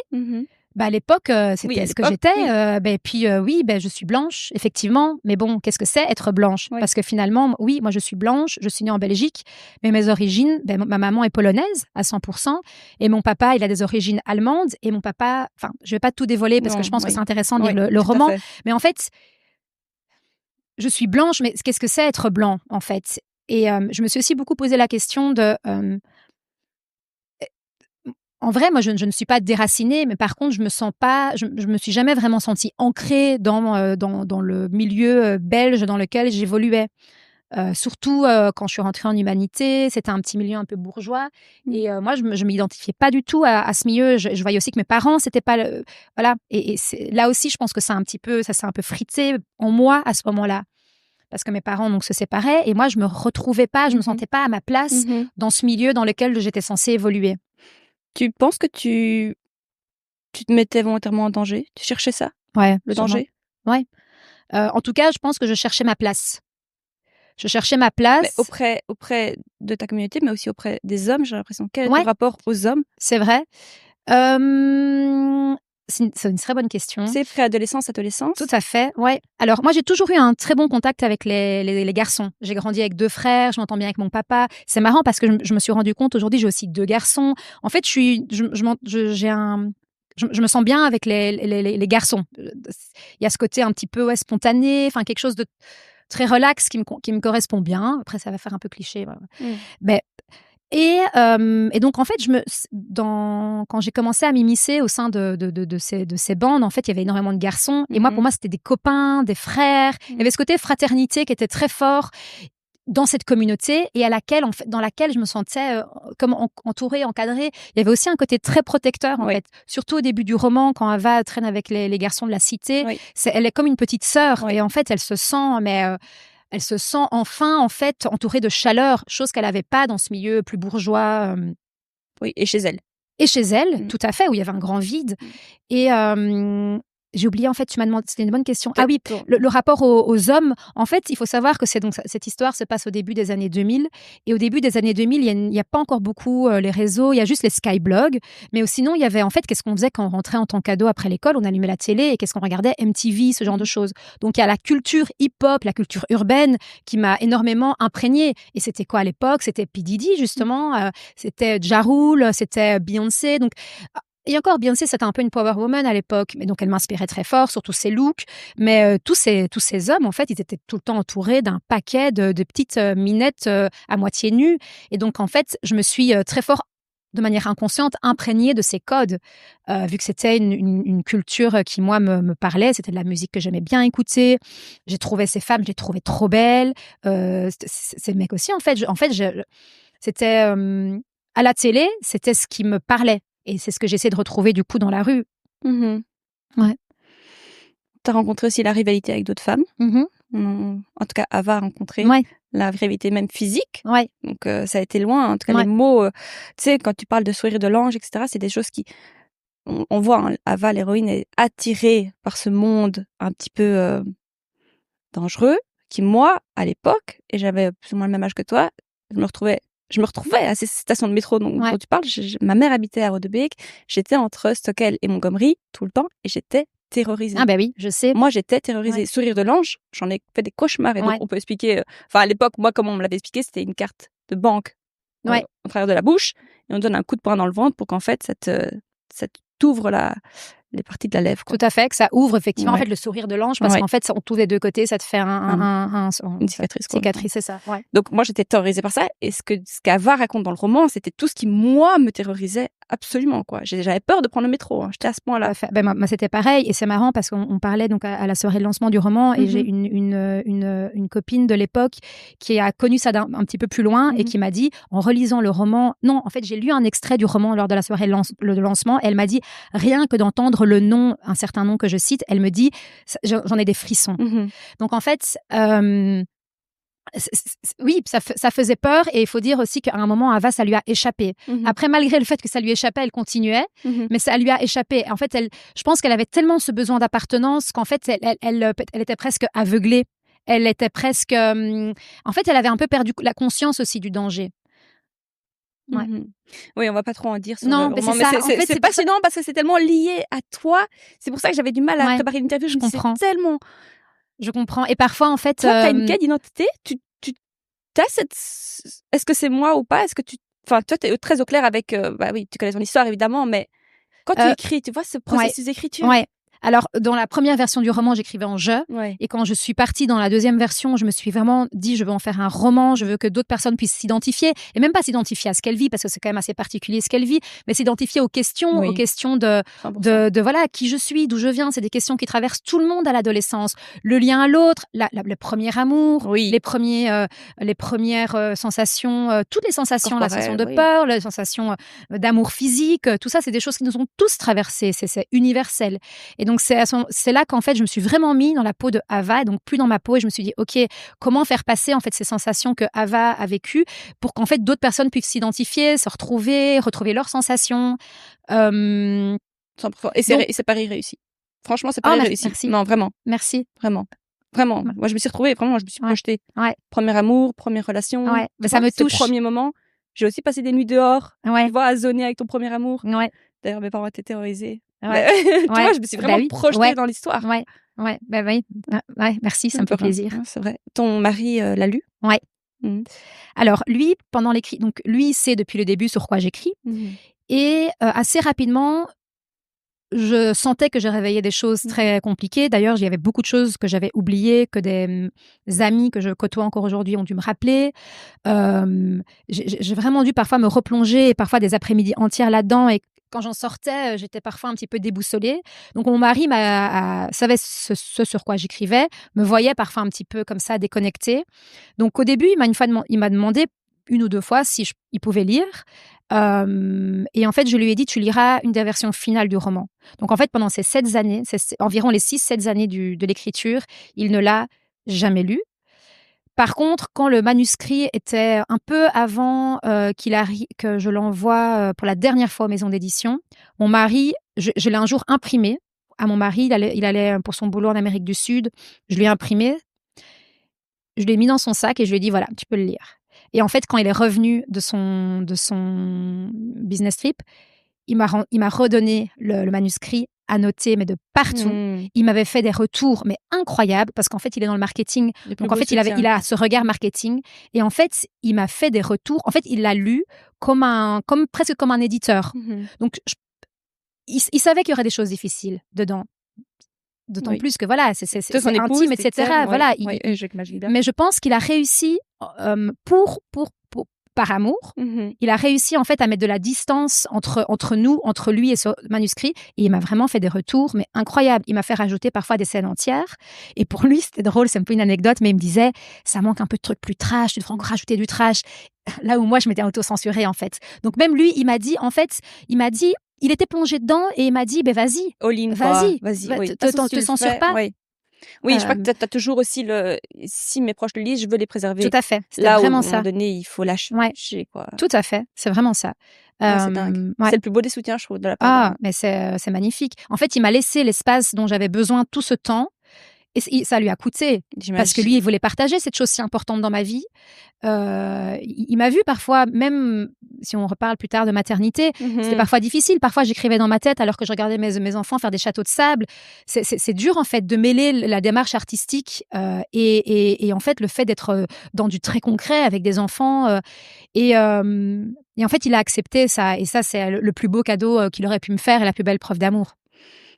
À l'époque, c'était à ce que l'époque, j'étais. Puis, je suis blanche, effectivement. Mais bon, qu'est-ce que c'est être blanche? Parce que finalement, oui, moi, je suis blanche, je suis née en Belgique, mais mes origines, ma maman est polonaise à 100%, et mon papa, il a des origines allemandes, et mon papa, enfin, je vais pas tout dévoiler parce que je pense que c'est intéressant de lire le roman. Mais en fait, je suis blanche, mais qu'est-ce que c'est être blanc, en fait? Et je me suis aussi beaucoup posé la question de... En vrai, moi, je ne suis pas déracinée, mais par contre, je me suis jamais vraiment sentie ancrée dans le milieu belge dans lequel j'évoluais. Surtout quand je suis rentrée en humanité, c'était un petit milieu un peu bourgeois. Et moi, je m'identifiais pas du tout à ce milieu. Je voyais aussi que mes parents, c'était pas... voilà. Et là aussi, je pense que ça s'est un peu frité en moi à ce moment-là. Parce que mes parents donc, se séparaient et moi, je me retrouvais pas, je me sentais pas à ma place dans ce milieu dans lequel j'étais censée évoluer. Tu penses que tu te mettais volontairement en danger? Tu cherchais ça? Ouais. Le danger? Ouais. En tout cas, je pense que je cherchais ma place. Je cherchais ma place. Mais auprès de ta communauté, mais aussi auprès des hommes, j'ai l'impression. Quel est ton rapport aux hommes? C'est vrai. C'est une très bonne question. C'est préadolescence, adolescence? Tout à fait, ouais. Alors, moi, j'ai toujours eu un très bon contact avec les garçons. J'ai grandi avec 2 frères, je m'entends bien avec mon papa. C'est marrant parce que je me suis rendu compte, aujourd'hui, j'ai aussi 2 garçons. En fait, je me sens bien avec les garçons. Il y a ce côté un petit peu spontané, enfin quelque chose de très relax qui me correspond bien. Après, ça va faire un peu cliché. Mais et donc en fait, quand j'ai commencé à m'immiscer au sein de ces bandes, en fait, il y avait énormément de garçons. Et moi, pour moi, c'était des copains, des frères. Il y avait ce côté fraternité qui était très fort dans cette communauté et dans laquelle je me sentais comme entourée, encadrée. Il y avait aussi un côté très protecteur, en fait. Surtout au début du roman, quand Ava traîne avec les garçons de la cité. Elle est comme une petite sœur. Et en fait, elle se sent enfin, en fait, entourée de chaleur, chose qu'elle n'avait pas dans ce milieu plus bourgeois. Oui, et chez elle. Et chez elle, tout à fait, où il y avait un grand vide. Et j'ai oublié, en fait, tu m'as demandé, c'était une bonne question. Ah oui, le rapport aux hommes. En fait, il faut savoir que cette histoire se passe au début des années 2000. Et au début des années 2000, il n'y a pas encore beaucoup les réseaux, il y a juste les skyblogs. Mais sinon, il y avait, en fait, qu'est-ce qu'on faisait quand on rentrait en tant qu'ado après l'école? On allumait la télé et qu'est-ce qu'on regardait? MTV, ce genre de choses. Donc, il y a la culture hip-hop, la culture urbaine qui m'a énormément imprégnée. Et c'était quoi à l'époque? C'était P. Diddy, justement. C'était Ja Rule, c'était Beyoncé. Donc, et encore, Beyoncé, c'était un peu une power woman à l'époque, mais donc elle m'inspirait très fort, surtout ses looks. Mais tous ces hommes, en fait, ils étaient tout le temps entourés d'un paquet de petites minettes à moitié nues. Et donc, en fait, je me suis très fort, de manière inconsciente, imprégnée de ces codes, vu que c'était une culture qui, moi, me parlait. C'était de la musique que j'aimais bien écouter. J'ai trouvé ces femmes, je les trouvais trop belles. Ces mecs aussi, en fait. C'était... à la télé, c'était ce qui me parlait. Et c'est ce que j'essaie de retrouver du coup dans la rue. Ouais. Tu as rencontré aussi la rivalité avec d'autres femmes. En tout cas, Ava a rencontré la rivalité même physique. Donc, ça a été loin. En tout cas, les mots, tu sais, quand tu parles de sourire de l'ange, etc., c'est des choses qui... On voit, hein, Ava, l'héroïne, est attirée par ce monde un petit peu dangereux, qui, moi, à l'époque, et j'avais plus ou moins le même âge que toi, je me retrouvais à ces stations de métro dont tu parles. Ma mère habitait à Rodebeek. J'étais entre Stockel et Montgomery tout le temps et j'étais terrorisée. Ah ben oui, je sais. Moi, j'étais terrorisée. Sourire de l'ange, j'en ai fait des cauchemars. Et donc, on peut expliquer... Enfin, à l'époque, moi, comme on me l'avait expliqué, c'était une carte de banque au travers de la bouche. Et on donne un coup de poing dans le ventre pour qu'en fait, ça t'ouvre les parties de la lèvre. Quoi. Tout à fait, que ça ouvre effectivement en fait, le sourire de l'ange, parce qu'en fait, on touche des deux côtés, ça te fait une cicatrice. Quoi. Cicatrice, c'est ça. Ouais. Donc moi, j'étais terrorisée par ça. Et ce qu'Ava raconte dans le roman, c'était tout ce qui, moi, me terrorisait absolument. Quoi. J'avais peur de prendre le métro. Hein. J'étais à ce point-là. Moi, c'était pareil. Et c'est marrant parce qu'on parlait donc à la soirée de lancement du roman. Et j'ai une copine de l'époque qui a connu ça un petit peu plus loin et qui m'a dit, en relisant le roman... Non, en fait, j'ai lu un extrait du roman lors de la soirée de lancement. Et elle m'a dit, rien que d'entendre le nom, un certain nom que je cite, elle me dit, j'en ai des frissons. Donc en fait, oui, ça faisait peur, et il faut dire aussi qu'à un moment, Ava, ça lui a échappé. Après, malgré le fait que ça lui échappait, elle continuait, mais ça lui a échappé. En fait, je pense qu'elle avait tellement ce besoin d'appartenance qu'en fait, elle était presque aveuglée. Elle était presque... en fait, elle avait un peu perdu la conscience aussi du danger. Ouais. Oui, on va pas trop en dire sur Non, le mais roman, c'est mais ça. En fait, c'est c'est pour ça. passionnant parce que c'est tellement lié à toi. C'est pour ça que j'avais du mal à Ouais, préparer l'interview. Je je me dis, c'est comprends. tellement... Je comprends. Et parfois, en fait, Toi, tu as une quête d'identité? Tu as cette... Est-ce que c'est moi ou pas? Est-ce que tu... Enfin, toi, tu es très au clair avec... bah oui, tu connais ton histoire, évidemment, mais quand tu euh, écris, tu vois ce ouais, processus d'écriture? ouais. Alors, dans la première version du roman, j'écrivais en je. Ouais. Et quand je suis partie dans la deuxième version, je me suis vraiment dit, je veux en faire un roman, je veux que d'autres personnes puissent s'identifier. Et même pas s'identifier à ce qu'elle vit, parce que c'est quand même assez particulier ce qu'elle vit, mais s'identifier aux questions Oui. de 100%. voilà, qui je suis, d'où je viens. C'est des questions qui traversent tout le monde à l'adolescence. Le lien à l'autre, le premier amour, Oui. les premières sensations, toutes les sensations, la sensation de oui. peur, la sensation d'amour physique, tout ça, c'est des choses qui nous ont tous traversées. C'est universel. Et donc, c'est là qu'en fait, je me suis vraiment mis dans la peau de Ava, et donc plus dans ma peau, et je me suis dit, OK, comment faire passer en fait ces sensations que Ava a vécues pour qu'en fait d'autres personnes puissent s'identifier, se retrouver leurs sensations. 100%. Et c'est pari réussi. Franchement, c'est pari réussi. Merci. Non, vraiment. Merci. Vraiment. Vraiment. Moi, je me suis retrouvée, vraiment, je me suis projetée. Ouais. Premier amour, première relation. Ouais. Mais ça me touche. Ces premiers moments. J'ai aussi passé des nuits dehors. Ouais. Tu vois, à zoner avec ton premier amour. Ouais. D'ailleurs, mes parents étaient terrorisés. Ouais. Tu vois, je me suis vraiment projetée dans l'histoire. Ouais. Ouais. Ben oui. Ouais. Merci, ça me fait plaisir. C'est vrai. Ton mari l'a lu? Ouais. Alors, lui, pendant l'écrit, donc lui, il sait depuis le début sur quoi j'écris. Et assez rapidement, je sentais que je réveillais des choses très compliquées. D'ailleurs, il y avait beaucoup de choses que j'avais oubliées, que des amis que je côtoie encore aujourd'hui ont dû me rappeler. J'ai vraiment dû parfois me replonger, parfois des après-midi entières là-dedans. Et quand j'en sortais, j'étais parfois un petit peu déboussolée. Donc, mon mari savait ce sur quoi j'écrivais, me voyait parfois un petit peu comme ça, déconnectée. Donc, au début, il m'a demandé une ou deux fois si il pouvait lire. Et en fait, je lui ai dit, tu liras une des versions finales du roman. Donc, en fait, pendant ces 7 années, c'est environ les 6-7 années de l'écriture, il ne l'a jamais lu. Par contre, quand le manuscrit était un peu avant que je l'envoie pour la dernière fois aux maisons d'édition, mon mari, je l'ai un jour imprimé à mon mari, il allait pour son boulot en Amérique du Sud, je lui ai imprimé, je l'ai mis dans son sac et je lui ai dit, voilà, tu peux le lire. Et en fait, quand il est revenu de son business trip, il m'a redonné le manuscrit annoté, mais de partout. Il m'avait fait des retours, mais incroyables, parce qu'en fait, il est dans le marketing. Donc, en fait, il a ce regard marketing. Et en fait, il m'a fait des retours. En fait, il l'a lu presque comme un éditeur. Donc, il savait qu'il y aurait des choses difficiles dedans. D'autant plus que voilà, c'est intime, etc. Voilà, mais je pense qu'il a réussi par amour. Il a réussi en fait à mettre de la distance entre nous, entre lui et ce manuscrit. Et il m'a vraiment fait des retours, mais incroyables. Il m'a fait rajouter parfois des scènes entières. Et pour lui, c'était drôle, c'est un peu une anecdote, mais il me disait, ça manque un peu de trucs plus trash, tu devrais encore rajouter du trash. Là où moi, je m'étais auto-censurée en fait. Donc même lui, il m'a dit, il était plongé dedans et il m'a dit, vas-y, vas-y, te censure pas. Oui, je crois que tu as toujours aussi si mes proches le lisent, je veux les préserver. Tout à fait, c'était vraiment ça. À un moment donné, il faut lâcher, quoi. Tout à fait, c'est vraiment ça. C'est dingue. C'est le plus beau des soutiens, je trouve, de la part. Mais c'est magnifique. En fait, il m'a laissé l'espace dont j'avais besoin tout ce temps. Et ça lui a coûté, parce que lui, il voulait partager cette chose si importante dans ma vie. Il m'a vu parfois, même si on reparle plus tard de maternité, c'était parfois difficile. Parfois, j'écrivais dans ma tête alors que je regardais mes enfants faire des châteaux de sable. C'est dur, en fait, de mêler la démarche artistique et en fait, le fait d'être dans du très concret avec des enfants. Et en fait, il a accepté ça. Et ça, c'est le plus beau cadeau qu'il aurait pu me faire et la plus belle preuve d'amour.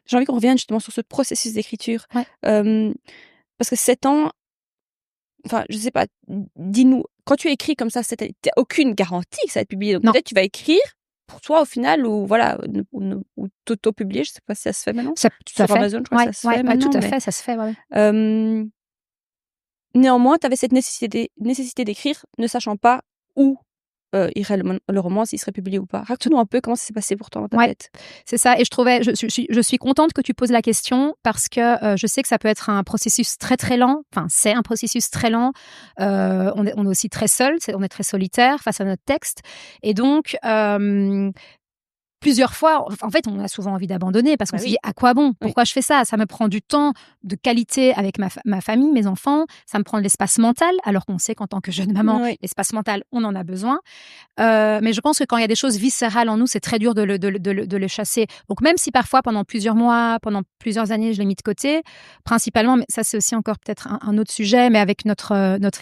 J'ai envie qu'on revienne justement sur ce processus d'écriture. Parce que 7 ans, enfin, je sais pas, dis-nous, quand tu écris comme ça, t'as aucune garantie que ça va être publié. Donc peut-être tu vas écrire pour toi au final, ou voilà, ou t'auto-publier, je sais pas si ça se fait maintenant. Sur Amazon, je crois que ça se fait maintenant. Tout à fait, ça se fait, néanmoins, tu avais cette nécessité d'écrire, ne sachant pas où irait le roman, s'il serait publié ou pas. Raconte-nous un peu comment ça s'est passé pour toi dans ta tête. C'est ça, et je suis contente que tu poses la question, parce que je sais que ça peut être un processus très très lent. Enfin, c'est un processus très lent. On est aussi très seul, on est très solitaire face à notre texte, et donc plusieurs fois, en fait, on a souvent envie d'abandonner parce qu'on se dit à quoi bon? Pourquoi je fais ça? Ça me prend du temps de qualité avec ma famille, mes enfants. Ça me prend de l'espace mental, alors qu'on sait qu'en tant que jeune maman, l'espace mental, on en a besoin. Mais je pense que quand il y a des choses viscérales en nous, c'est très dur de le chasser. Donc même si parfois, pendant plusieurs mois, pendant plusieurs années, je l'ai mis de côté, principalement, mais ça c'est aussi encore peut-être un autre sujet, mais avec notre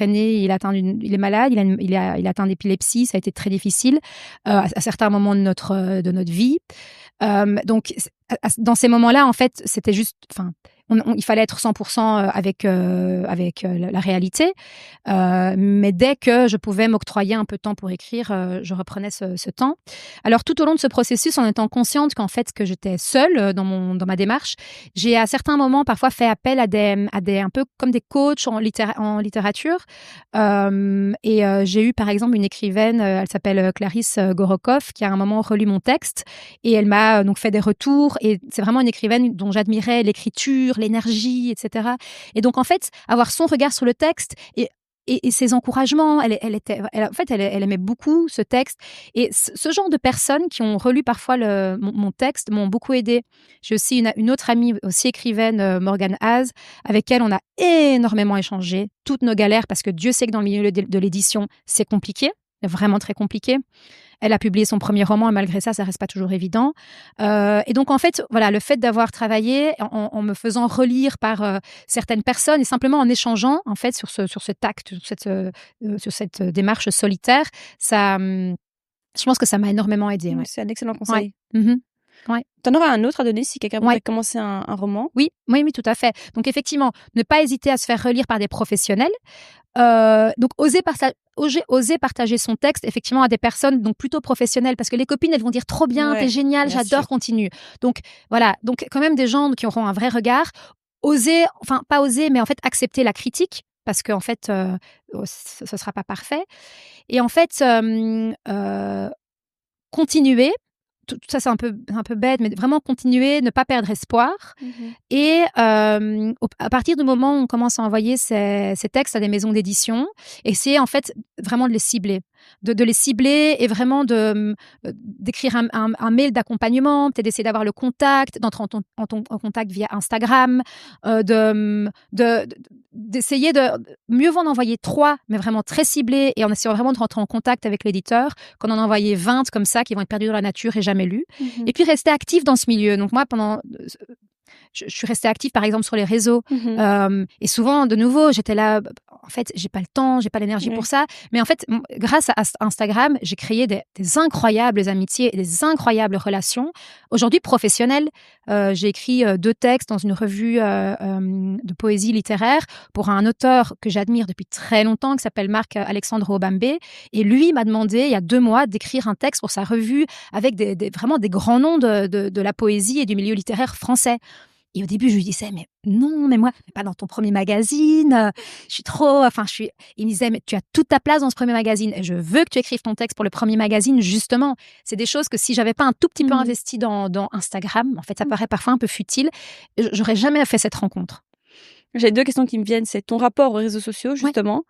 aîné, il est malade, il a atteint d'épilepsie, ça a été très difficile à certains moments de notre vie. Donc, dans ces moments-là, en fait, c'était juste... il fallait être 100% avec la réalité. Mais dès que je pouvais m'octroyer un peu de temps pour écrire, je reprenais ce temps. Alors, tout au long de ce processus, en étant consciente qu'en fait, que j'étais seule dans ma démarche, j'ai à certains moments parfois fait appel à des un peu comme des coachs en littérature. J'ai eu, par exemple, une écrivaine, elle s'appelle Clarisse Gorokoff, qui a à un moment relu mon texte et elle m'a donc fait des retours. Et c'est vraiment une écrivaine dont j'admirais l'écriture, l'énergie, etc. Et donc, en fait, avoir son regard sur le texte et ses encouragements, elle aimait beaucoup ce texte. Et ce genre de personnes qui ont relu parfois mon texte m'ont beaucoup aidée. J'ai aussi une autre amie, aussi écrivaine, Morgane Haz, avec elle on a énormément échangé toutes nos galères, parce que Dieu sait que dans le milieu de l'édition, c'est compliqué, vraiment très compliqué. Elle a publié son premier roman et malgré ça, ça reste pas toujours évident. Et donc, en fait, voilà, le fait d'avoir travaillé en me faisant relire par certaines personnes et simplement en échangeant, en fait, sur cet acte, sur cette démarche solitaire, ça, je pense que ça m'a énormément aidée. Ouais. C'est un excellent conseil. Ouais. Mm-hmm. Ouais. Tu en auras un autre à donner si quelqu'un voudrait commencer un roman? Oui, tout à fait. Donc, effectivement, ne pas hésiter à se faire relire par des professionnels. Donc, oser partager son texte, effectivement, à des personnes donc plutôt professionnelles, parce que les copines, elles vont dire trop bien, t'es génial, j'adore, continue. Donc, voilà. Donc, quand même des gens qui auront un vrai regard. Pas oser, mais en fait, accepter la critique, parce qu'en fait, ce sera pas parfait. Et en fait, continuer. Tout ça, c'est un peu bête, mais vraiment continuer, ne pas perdre espoir. Et à partir du moment où on commence à envoyer ces textes à des maisons d'édition, essayer en fait vraiment de les cibler. De les cibler et vraiment d'écrire un mail d'accompagnement, peut-être d'essayer d'avoir le contact, d'entrer en contact via Instagram, d'essayer de mieux vaut en envoyer 3, mais vraiment très ciblés, et en essayant vraiment de rentrer en contact avec l'éditeur, qu'en en envoyer 20 comme ça, qui vont être perdus dans la nature et jamais lus. Et puis rester actif dans ce milieu. Donc moi, je suis restée active, par exemple, sur les réseaux. Et souvent, de nouveau, j'étais là, en fait, j'ai pas le temps, j'ai pas l'énergie pour ça. Mais en fait, grâce à Instagram, j'ai créé des incroyables amitiés et des incroyables relations. Aujourd'hui, professionnelles. J'ai écrit 2 textes dans une revue de poésie littéraire pour un auteur que j'admire depuis très longtemps, qui s'appelle Marc-Alexandre Obambe. Et lui m'a demandé, il y a 2 mois, d'écrire un texte pour sa revue avec vraiment des grands noms de la poésie et du milieu littéraire français. Et au début, je lui disais, mais non, mais moi, pas dans ton premier magazine. Je suis trop... Il me disait, mais tu as toute ta place dans ce premier magazine. Et je veux que tu écrives ton texte pour le premier magazine, justement. C'est des choses que si j'avais pas un tout petit peu investi dans Instagram, en fait, ça paraît parfois un peu futile, j'aurais jamais fait cette rencontre. J'ai 2 questions qui me viennent. C'est ton rapport aux réseaux sociaux, justement.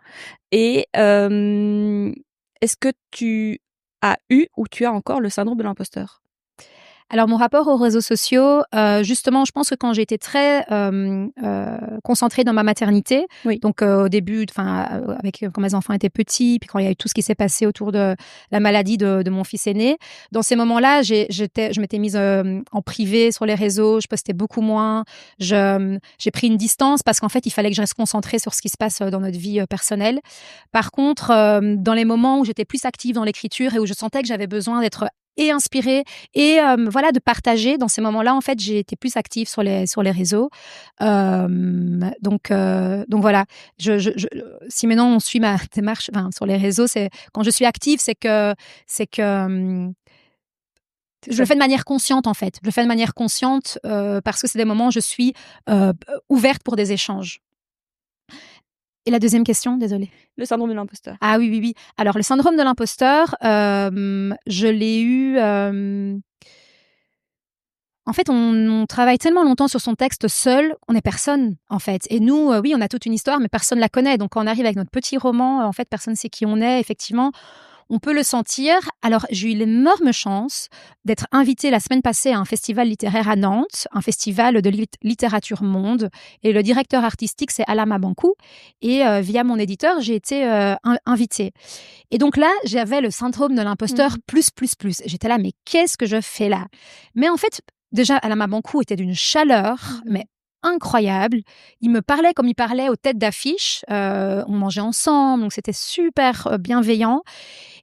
Et est-ce que tu as eu ou tu as encore le syndrome de l'imposteur? Alors, mon rapport aux réseaux sociaux, justement, je pense que quand j'ai été très concentrée dans ma maternité, donc au début, quand mes enfants étaient petits, puis quand il y a eu tout ce qui s'est passé autour de la maladie de mon fils aîné, dans ces moments-là, je m'étais mise en privé sur les réseaux, je postais beaucoup moins, j'ai pris une distance parce qu'en fait, il fallait que je reste concentrée sur ce qui se passe dans notre vie personnelle. Par contre, dans les moments où j'étais plus active dans l'écriture et où je sentais que j'avais besoin d'être et inspirée et de partager, dans ces moments-là, en fait, j'ai été plus active sur les réseaux. Donc voilà. Si maintenant on suit ma démarche sur les réseaux, c'est quand je suis active, c'est que je le fais de manière consciente, en fait. Je le fais de manière consciente parce que c'est des moments où je suis ouverte pour des échanges. Et la deuxième question, désolée. Le syndrome de l'imposteur. Ah oui. Alors, le syndrome de l'imposteur, je l'ai eu... En fait, on travaille tellement longtemps sur son texte seul, on n'est personne, en fait. Et nous, oui, on a toute une histoire, mais personne ne la connaît. Donc, quand on arrive avec notre petit roman, en fait, personne ne sait qui on est. Effectivement, on peut le sentir. Alors, j'ai eu l'énorme chance d'être invitée la semaine passée à un festival littéraire à Nantes, un festival de littérature monde. Et le directeur artistique, c'est Alama Bankou. Et via mon éditeur, j'ai été invitée. Et donc là, j'avais le syndrome de l'imposteur plus. J'étais là, mais qu'est-ce que je fais là? Mais en fait, déjà, Alama Bankou était d'une chaleur, mais incroyable. Il me parlait comme il parlait aux têtes d'affiche. On mangeait ensemble, donc c'était super bienveillant.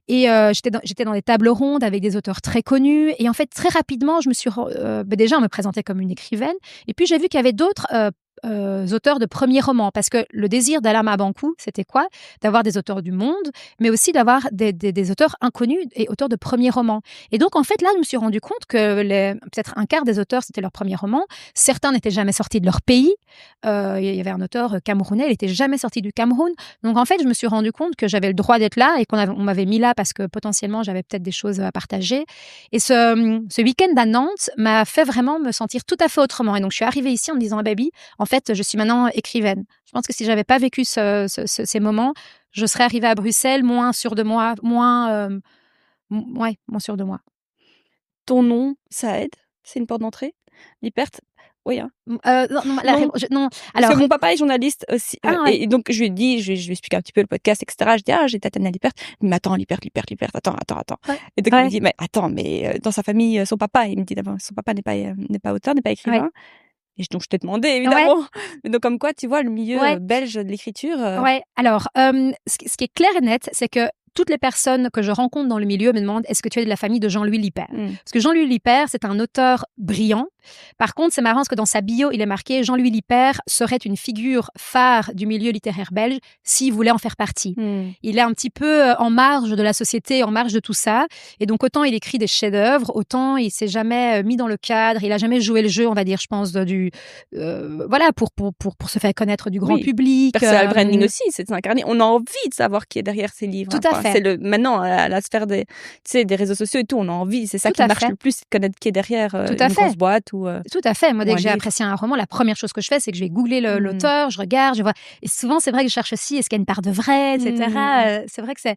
Et j'étais dans des tables rondes avec des auteurs très connus. Et en fait, très rapidement, je me suis déjà, on me présentait comme une écrivaine. Et puis, j'ai vu qu'il y avait d'autres auteurs de premiers romans. Parce que le désir d'Alama Bankou, c'était quoi? D'avoir des auteurs du monde, mais aussi d'avoir des auteurs inconnus et auteurs de premiers romans. Et donc, en fait, là, je me suis rendu compte que peut-être un quart des auteurs, c'était leur premier roman. Certains n'étaient jamais sortis de leur pays. Il y avait un auteur camerounais, il n'était jamais sorti du Cameroun. Donc, en fait, je me suis rendu compte que j'avais le droit d'être là et on m'avait mis là parce que potentiellement, j'avais peut-être des choses à partager. Et ce week-end à Nantes m'a fait vraiment me sentir tout à fait autrement. Et donc, je suis arrivée ici en me disant, ah, baby, en fait, je suis maintenant écrivaine. Je pense que si j'avais pas vécu ces moments, je serais arrivée à Bruxelles moins sûre de moi, moins sûre de moi. Ton nom, ça aide? C'est une porte d'entrée? Lipert? Oui, hein. Non. Alors, parce que mon papa est journaliste aussi. Et donc, je lui ai dit, je lui ai expliqué un petit peu le podcast, etc. Je dis, j'ai Tatiana Lipert. Mais attends, Lipert, attends. Ouais. Et donc, il me dit, mais attends, dans sa famille, son papa, il me dit d'abord, son papa n'est pas auteur, n'est pas écrivain. Ouais. Et donc, je t'ai demandé, évidemment. Mais donc, comme quoi, tu vois, le milieu belge de l'écriture. Ouais, alors, ce qui est clair et net, c'est que toutes les personnes que je rencontre dans le milieu me demandent est-ce que tu es de la famille de Jean-Louis Lipert? Parce que Jean-Louis Lipert, c'est un auteur brillant. Par contre, c'est marrant parce que dans sa bio, il est marqué Jean-Louis Lipert serait une figure phare du milieu littéraire belge s'il voulait en faire partie. Il est un petit peu en marge de la société, en marge de tout ça. Et donc, autant il écrit des chefs-d'œuvre, autant il s'est jamais mis dans le cadre, il a jamais joué le jeu, on va dire, je pense, pour se faire connaître du grand public. Personal branding aussi, c'est d'incarner. On a envie de savoir qui est derrière ces livres. Tout à fait. C'est maintenant, à la sphère des réseaux sociaux et tout, on a envie, c'est ça qui marche le plus, c'est de connaître qui est derrière une grosse boîte. Tout à fait. Moi, dès que j'ai apprécié un roman, la première chose que je fais, c'est que je vais googler l'auteur, je regarde, je vois. Et souvent, c'est vrai que je cherche aussi, est-ce qu'il y a une part de vrai, etc. C'est vrai que c'est...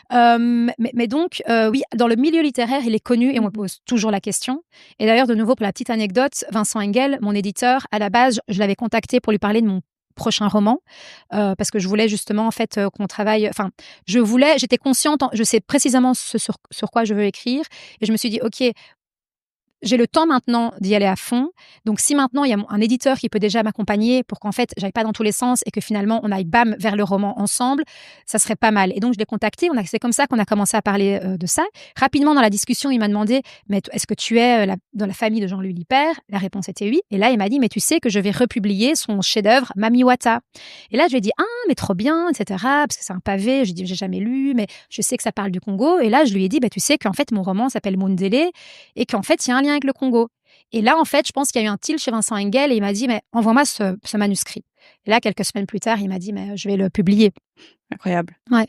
mais donc, oui, dans le milieu littéraire, il est connu et on me pose toujours la question. Et d'ailleurs, de nouveau, pour la petite anecdote, Vincent Engel, mon éditeur, à la base, je l'avais contacté pour lui parler de mon prochain roman parce que je voulais justement en fait qu'on travaille, j'étais consciente, je sais précisément sur quoi je veux écrire et je me suis dit ok, j'ai le temps maintenant d'y aller à fond. Donc, si maintenant, il y a un éditeur qui peut déjà m'accompagner pour qu'en fait, j'aille pas dans tous les sens et que finalement, on aille bam vers le roman ensemble, ça serait pas mal. Et donc, je l'ai contacté. C'est comme ça qu'on a commencé à parler de ça. Rapidement, dans la discussion, il m'a demandé, mais est-ce que tu es dans la famille de Jean-Louis Lipert? La réponse était oui. Et là, il m'a dit, mais tu sais que je vais republier son chef-d'œuvre, Mami Wata. Et là, je lui ai dit, mais trop bien, etc. Parce que c'est un pavé. Je lui ai dit, j'ai jamais lu, mais je sais que ça parle du Congo. Et là, je lui ai dit, tu sais qu'en fait, mon roman s'appelle Mundele et qu'en fait, il y a un lien avec le Congo. Et là, en fait, je pense qu'il y a eu un tilt chez Vincent Engel et il m'a dit, mais envoie-moi ce manuscrit. Et là, quelques semaines plus tard, il m'a dit, mais je vais le publier. Incroyable. Ouais.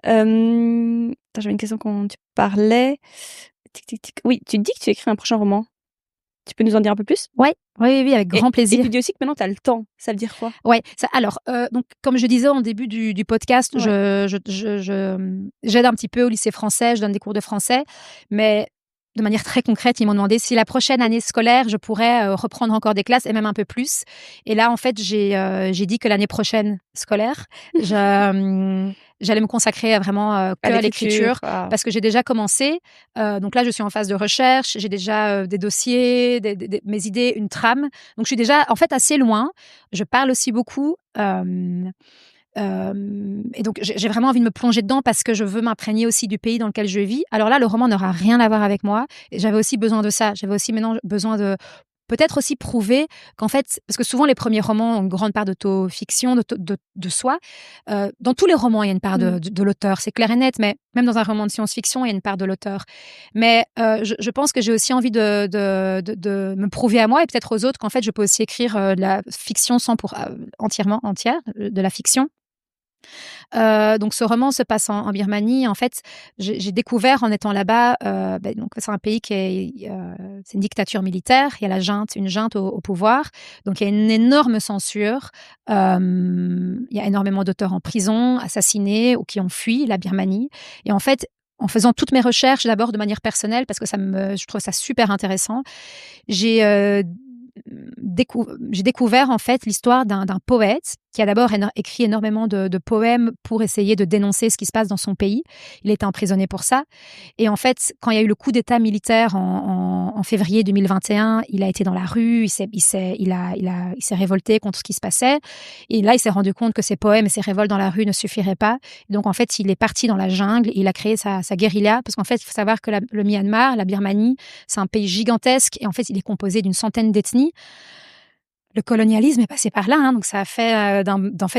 J'avais une question quand tu parlais. Oui, tu dis que tu écris un prochain roman. Tu peux nous en dire un peu plus? Oui, avec grand plaisir. Et puis, tu dis aussi que maintenant, tu as le temps. Ça veut dire quoi? Ouais. Alors, donc, comme je disais au début du podcast, j'aide un petit peu au lycée français, je donne des cours de français, mais de manière très concrète, ils m'ont demandé si la prochaine année scolaire, je pourrais reprendre encore des classes et même un peu plus. Et là, en fait, j'ai dit que l'année prochaine scolaire, j'allais me consacrer vraiment à l'écriture parce que j'ai déjà commencé. Donc là, je suis en phase de recherche. J'ai déjà des dossiers, mes idées, une trame. Donc, je suis déjà en fait assez loin. Je parle aussi beaucoup. Et donc, j'ai vraiment envie de me plonger dedans parce que je veux m'imprégner aussi du pays dans lequel je vis. Alors là, le roman n'aura rien à voir avec moi. Et j'avais aussi besoin de ça. J'avais aussi maintenant besoin de peut-être aussi prouver qu'en fait, parce que souvent les premiers romans ont une grande part d'autofiction, de soi. Dans tous les romans, il y a une part de l'auteur, c'est clair et net, mais même dans un roman de science-fiction, il y a une part de l'auteur. Mais je pense que j'ai aussi envie de me prouver à moi et peut-être aux autres qu'en fait, je peux aussi écrire de la fiction entière, de la fiction. Donc ce roman se passe en Birmanie. En fait, j'ai découvert en étant là-bas, donc c'est un pays c'est une dictature militaire. Il y a une junte au pouvoir. Donc il y a une énorme censure. Il y a énormément d'auteurs en prison, assassinés ou qui ont fui la Birmanie. Et en fait, en faisant toutes mes recherches, d'abord de manière personnelle, parce que je trouve ça super intéressant, j'ai découvert en fait l'histoire d'un poète qui a d'abord écrit énormément de poèmes pour essayer de dénoncer ce qui se passe dans son pays. Il était emprisonné pour ça. Et en fait, quand il y a eu le coup d'État militaire en février 2021, il a été dans la rue, il s'est révolté contre ce qui se passait. Et là, il s'est rendu compte que ses poèmes et ses révoltes dans la rue ne suffiraient pas. Et donc, en fait, il est parti dans la jungle et il a créé sa guérilla. Parce qu'en fait, il faut savoir que le Myanmar, la Birmanie, c'est un pays gigantesque. Et en fait, il est composé d'une centaine d'ethnies. Le colonialisme est passé par là, hein, donc ça a fait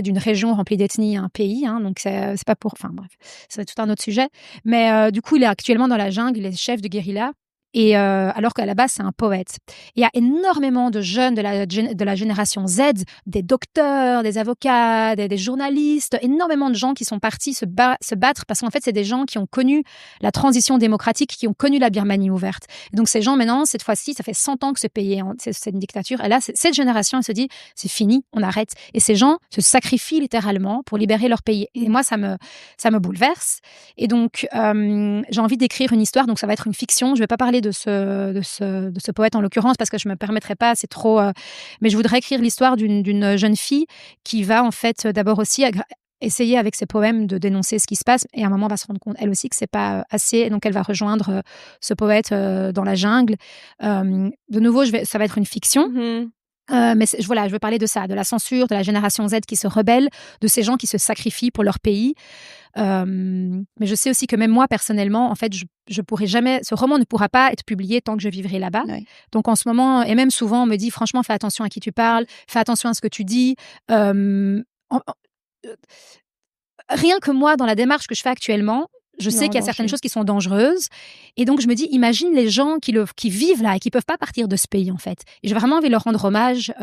d'une région remplie d'ethnies un pays. Hein, donc c'est pas pour, enfin bref, c'est tout un autre sujet. Mais du coup, il est actuellement dans la jungle, il est chef de guérilla. Et alors qu'à la base, c'est un poète. Il y a énormément de jeunes de la génération Z, des docteurs, des avocats, des journalistes, énormément de gens qui sont partis se battre parce qu'en fait, c'est des gens qui ont connu la transition démocratique, qui ont connu la Birmanie ouverte. Et donc ces gens, maintenant, cette fois-ci, ça fait 100 ans que ce pays c'est une dictature. Et là, cette génération, elle se dit, c'est fini, on arrête. Et ces gens se sacrifient littéralement pour libérer leur pays. Et moi, ça me bouleverse. Et donc, j'ai envie d'écrire une histoire. Donc, ça va être une fiction. Je ne vais pas parler de ce poète en l'occurrence parce que je me permettrai pas, c'est trop. Mais je voudrais écrire l'histoire d'une jeune fille qui va en fait d'abord aussi essayer avec ses poèmes de dénoncer ce qui se passe et à un moment va se rendre compte elle aussi que c'est pas assez et donc elle va rejoindre ce poète dans la jungle. De nouveau, ça va être une fiction. Mais voilà, je veux parler de ça, de la censure, de la génération Z qui se rebelle, de ces gens qui se sacrifient pour leur pays. Mais je sais aussi que même moi, personnellement, en fait, je pourrai jamais, ce roman ne pourra pas être publié tant que je vivrai là-bas. Oui. Donc, en ce moment, et même souvent, on me dit, franchement, fais attention à qui tu parles, fais attention à ce que tu dis. Rien que moi, dans la démarche que je fais actuellement, je sais qu'il y a certaines choses qui sont dangereuses. Et donc, je me dis, imagine les gens qui vivent là et qui ne peuvent pas partir de ce pays, en fait. Et j'ai vraiment envie de leur rendre hommage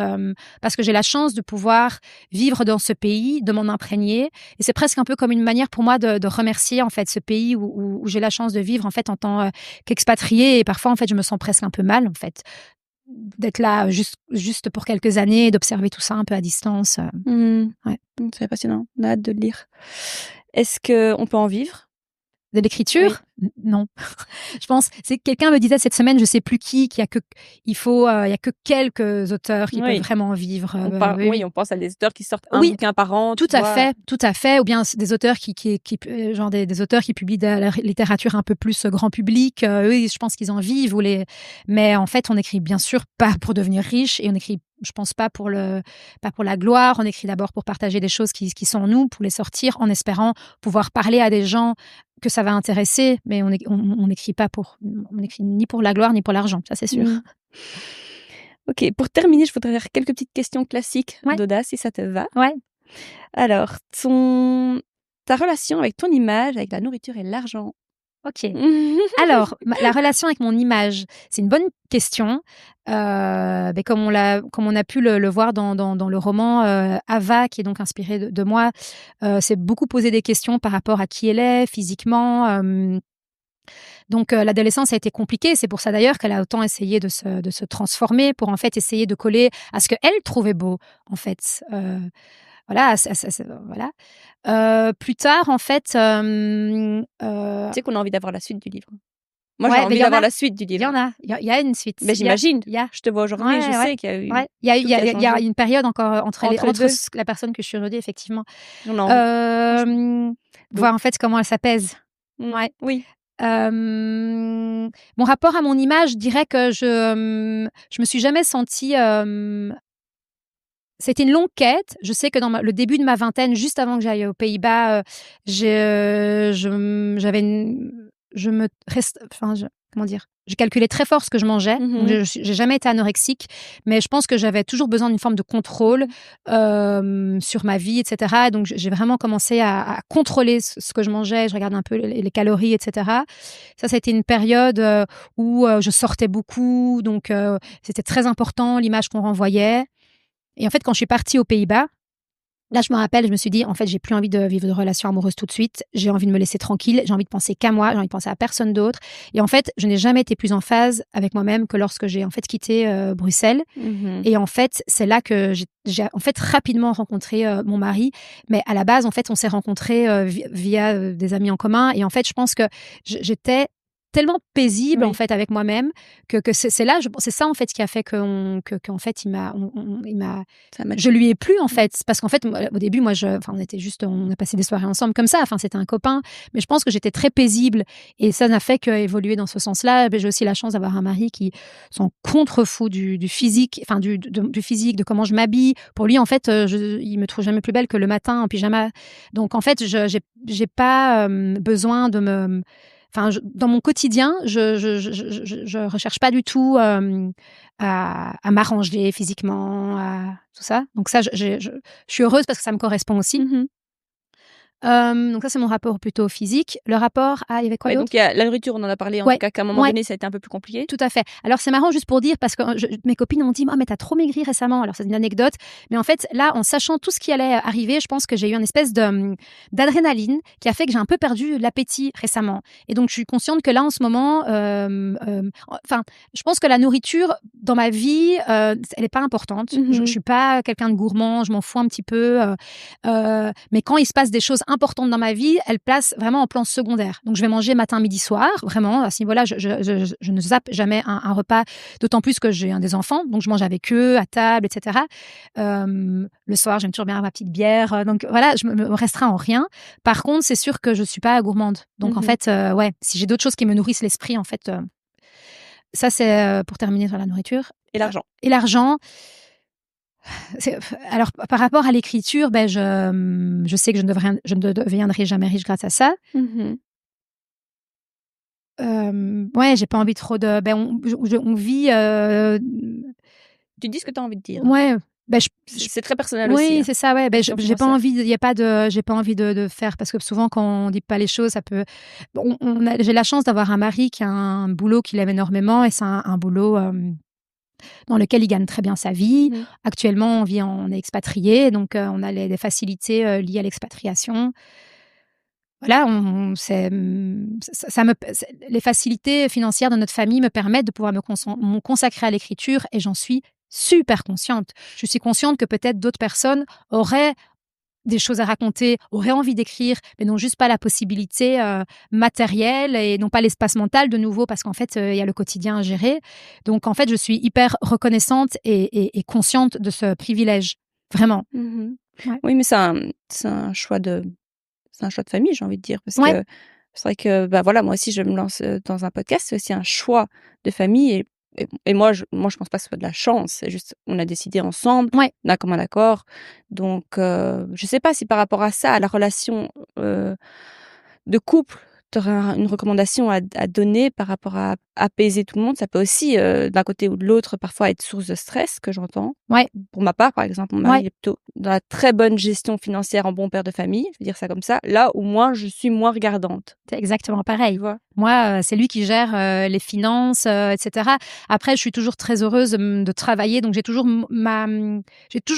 parce que j'ai la chance de pouvoir vivre dans ce pays, de m'en imprégner. Et c'est presque un peu comme une manière pour moi de remercier, en fait, ce pays où j'ai la chance de vivre, en fait, en tant qu'expatriée. Et parfois, en fait, je me sens presque un peu mal, en fait, d'être là juste pour quelques années, d'observer tout ça un peu à distance. Ouais. C'est passionnant. On a hâte de le lire. Est-ce qu'on peut en vivre? De l'écriture? Oui. Non. Je pense, quelqu'un me disait cette semaine, je sais plus qui, il y a que quelques auteurs qui peuvent vraiment vivre. On pense à des auteurs qui sortent un bouquin par an. Tout à fait. Ou bien des auteurs genre des auteurs qui publient de la littérature un peu plus grand public. Eux, je pense qu'ils en vivent. Mais en fait, on écrit bien sûr pas pour devenir riche et on écrit, je pense pas pour la gloire. On écrit d'abord pour partager des choses qui sont en nous, pour les sortir, en espérant pouvoir parler à des gens que ça va intéresser, mais on n'écrit ni pour la gloire ni pour l'argent, ça c'est sûr. Ok, pour terminer, je voudrais faire quelques petites questions classiques d'audace, si ça te va. Ouais. Alors, ta relation avec ton image, avec la nourriture et l'argent. Ok. Alors, la relation avec mon image, c'est une bonne question. Comme on a pu le voir dans le roman Ava, qui est donc inspiré de moi, c'est beaucoup posé des questions par rapport à qui elle est physiquement. Donc, l'adolescence a été compliquée. C'est pour ça d'ailleurs qu'elle a autant essayé de se transformer pour en fait essayer de coller à ce qu'elle trouvait beau, en fait. Voilà. Plus tard, en fait... Tu sais qu'on a envie d'avoir la suite du livre. Moi, j'ai envie d'avoir la suite du livre. Il y en a. Il y a une suite. Mais j'imagine. Je te vois aujourd'hui, je sais qu'il y a eu... Il y a une période encore entre la personne que je suis aujourd'hui, effectivement. Voir en fait comment elle s'apaise. Oui. Mon rapport à mon image, je dirais que je me suis jamais sentie... C'était une longue quête. Je sais que dans le début de ma vingtaine, juste avant que j'aille aux Pays-Bas, je calculais très fort ce que je mangeais. Donc j'ai jamais été anorexique, mais je pense que j'avais toujours besoin d'une forme de contrôle sur ma vie, etc. Donc j'ai vraiment commencé à contrôler ce que je mangeais. Je regardais un peu les calories, etc. Ça a été une période où je sortais beaucoup, donc c'était très important l'image qu'on renvoyait. Et en fait, quand je suis partie aux Pays-Bas, Là, je me rappelle, je me suis dit, en fait, j'ai plus envie de vivre de relation amoureuse tout de suite. J'ai envie de me laisser tranquille. J'ai envie de penser qu'à moi. J'ai envie de penser à personne d'autre. Et en fait, je n'ai jamais été plus en phase avec moi-même que lorsque j'ai en fait quitté Bruxelles. Et en fait, c'est là que j'ai en fait rapidement rencontré mon mari. Mais à la base, en fait, on s'est rencontrés via des amis en commun. Et en fait, je pense que j'étais tellement paisible en fait avec moi-même que c'est là, c'est ça en fait qui a fait qu'en fait il m'a je lui ai plu en fait, parce qu'en fait au début on a passé des soirées ensemble comme ça, enfin c'était un copain, mais je pense que j'étais très paisible et ça n'a fait qu'évoluer dans ce sens-là. J'ai aussi la chance d'avoir un mari qui s'en contrefou du physique, enfin du physique, de comment je m'habille. Pour lui en fait il me trouve jamais plus belle que le matin en pyjama, donc en fait j'ai pas besoin de me... Enfin, dans mon quotidien, je recherche pas du tout à m'arranger physiquement, à tout ça. Donc ça, je suis heureuse parce que ça me correspond aussi. Donc ça, c'est mon rapport plutôt physique. Le rapport à... Il y avait quoi d'autre ? Donc il y a la nourriture, on en a parlé, en tout cas qu'à un moment donné, ça a été un peu plus compliqué. Tout à fait. Alors c'est marrant juste pour dire, parce que mes copines m'ont dit « Ah, mais t'as trop maigri récemment ». Alors c'est une anecdote. Mais en fait, là, en sachant tout ce qui allait arriver, je pense que j'ai eu une espèce d'adrénaline qui a fait que j'ai un peu perdu l'appétit récemment. Et donc je suis consciente que là, en ce moment, enfin, je pense que la nourriture, dans ma vie, elle n'est pas importante. Je suis pas quelqu'un de gourmand, je m'en fous un petit peu. Mais quand il se passe des choses importante dans ma vie, elle place vraiment en plan secondaire. Donc, je vais manger matin, midi, soir. Vraiment, à ce niveau-là, je ne zappe jamais un repas, d'autant plus que j'ai des enfants. Donc, je mange avec eux, à table, etc. Le soir, j'aime toujours bien avoir ma petite bière. Donc, voilà, je me restreins en rien. Par contre, c'est sûr que je ne suis pas gourmande. Donc, en fait, si j'ai d'autres choses qui me nourrissent l'esprit, en fait, ça, c'est pour terminer sur la nourriture. Et l'argent. Et l'argent... Alors, par rapport à l'écriture, je sais que je ne deviendrai jamais riche grâce à ça. J'ai pas envie trop de... on vit... Tu dis ce que tu as envie de dire. Ouais. C'est très personnel aussi. Oui, c'est ça, ouais. J'ai pas envie, j'ai pas envie de faire, parce que souvent, quand on dit pas les choses, ça peut... J'ai la chance d'avoir un mari qui a un boulot qu'il aime énormément, et c'est un boulot... dans lequel il gagne très bien sa vie. Actuellement, on est expatrié, donc on a des facilités liées à l'expatriation. Voilà, les facilités financières de notre famille me permettent de pouvoir me consacrer à l'écriture, et j'en suis super consciente. Je suis consciente que peut-être d'autres personnes auraient des choses à raconter, auraient envie d'écrire, mais n'ont juste pas la possibilité matérielle, et n'ont pas l'espace mental, de nouveau, parce qu'en fait, il y a le quotidien à gérer. Donc, en fait, je suis hyper reconnaissante et consciente de ce privilège, vraiment. Ouais. Oui, mais c'est un choix de famille, j'ai envie de dire, parce que c'est vrai que voilà, moi aussi, je me lance dans un podcast, c'est aussi un choix de famille, et moi je pense pas que ce soit de la chance, c'est juste on a décidé ensemble, d'un commun accord. Donc je sais pas si par rapport à ça, à la relation de couple, tu aurais une recommandation à donner par rapport à apaiser tout le monde. Ça peut aussi d'un côté ou de l'autre parfois être source de stress, que j'entends. Pour ma part, par exemple, mon mari est plutôt dans la très bonne gestion financière, en bon père de famille, je veux dire ça comme ça, là où moi je suis moins regardante. C'est exactement pareil. Tu vois. Moi, c'est lui qui gère les finances, etc. Après, je suis toujours très heureuse de travailler, donc j'ai toujours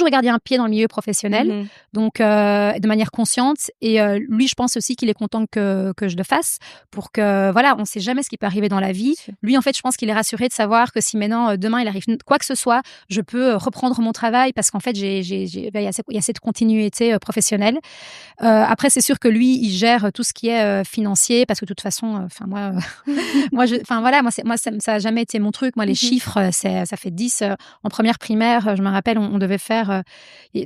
gardé un pied dans le milieu professionnel, donc de manière consciente. Et lui, je pense aussi qu'il est content que je le fasse, pour que, voilà, on ne sait jamais ce qui peut arriver dans la vie. Lui, en fait, je pense qu'il est rassuré de savoir que si maintenant, demain, il arrive quoi que ce soit, je peux reprendre mon travail, parce qu'en fait, il y a cette continuité professionnelle. Après, c'est sûr que lui, il gère tout ce qui est financier, parce que de toute façon, ça a jamais été mon truc. Moi, les chiffres, ça fait 10. En première primaire, je me rappelle, on devait faire,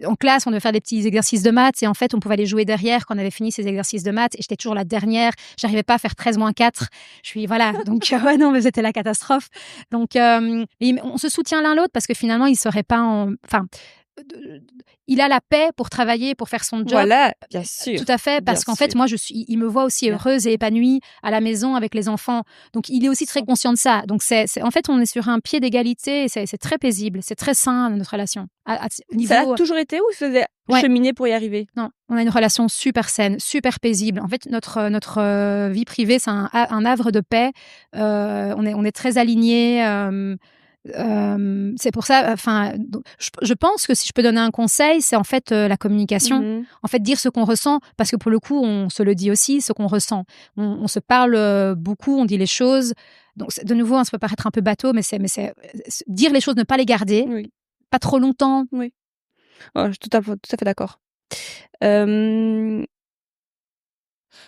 en classe, on devait faire des petits exercices de maths, et en fait, on pouvait aller jouer derrière quand on avait fini ces exercices de maths, et j'étais toujours la dernière. J'arrivais pas à faire 13-4. Donc, non, mais c'était la catastrophe. Donc, on se soutient l'un l'autre, parce que finalement, il serait pas il a la paix pour travailler, pour faire son job. Voilà, bien sûr. Tout à fait, parce qu'en fait, moi, il me voit aussi heureuse et épanouie à la maison avec les enfants. Donc, il est aussi très conscient de ça. Donc, en fait, on est sur un pied d'égalité, et c'est très paisible, c'est très sain, notre relation. Ça a toujours été, ou il faisait cheminer pour y arriver? Non, on a une relation super saine, super paisible. En fait, notre vie privée, c'est un havre de paix. On est très alignés. C'est pour ça, enfin, je pense que si je peux donner un conseil, c'est en fait la communication. En fait, dire ce qu'on ressent, parce que pour le coup, on se le dit aussi, ce qu'on ressent. On se parle beaucoup, on dit les choses. Donc, de nouveau, ça peut paraître un peu bateau, mais c'est dire les choses, ne pas les garder, Oui. pas trop longtemps. Oui. Oh, je suis tout à fait d'accord.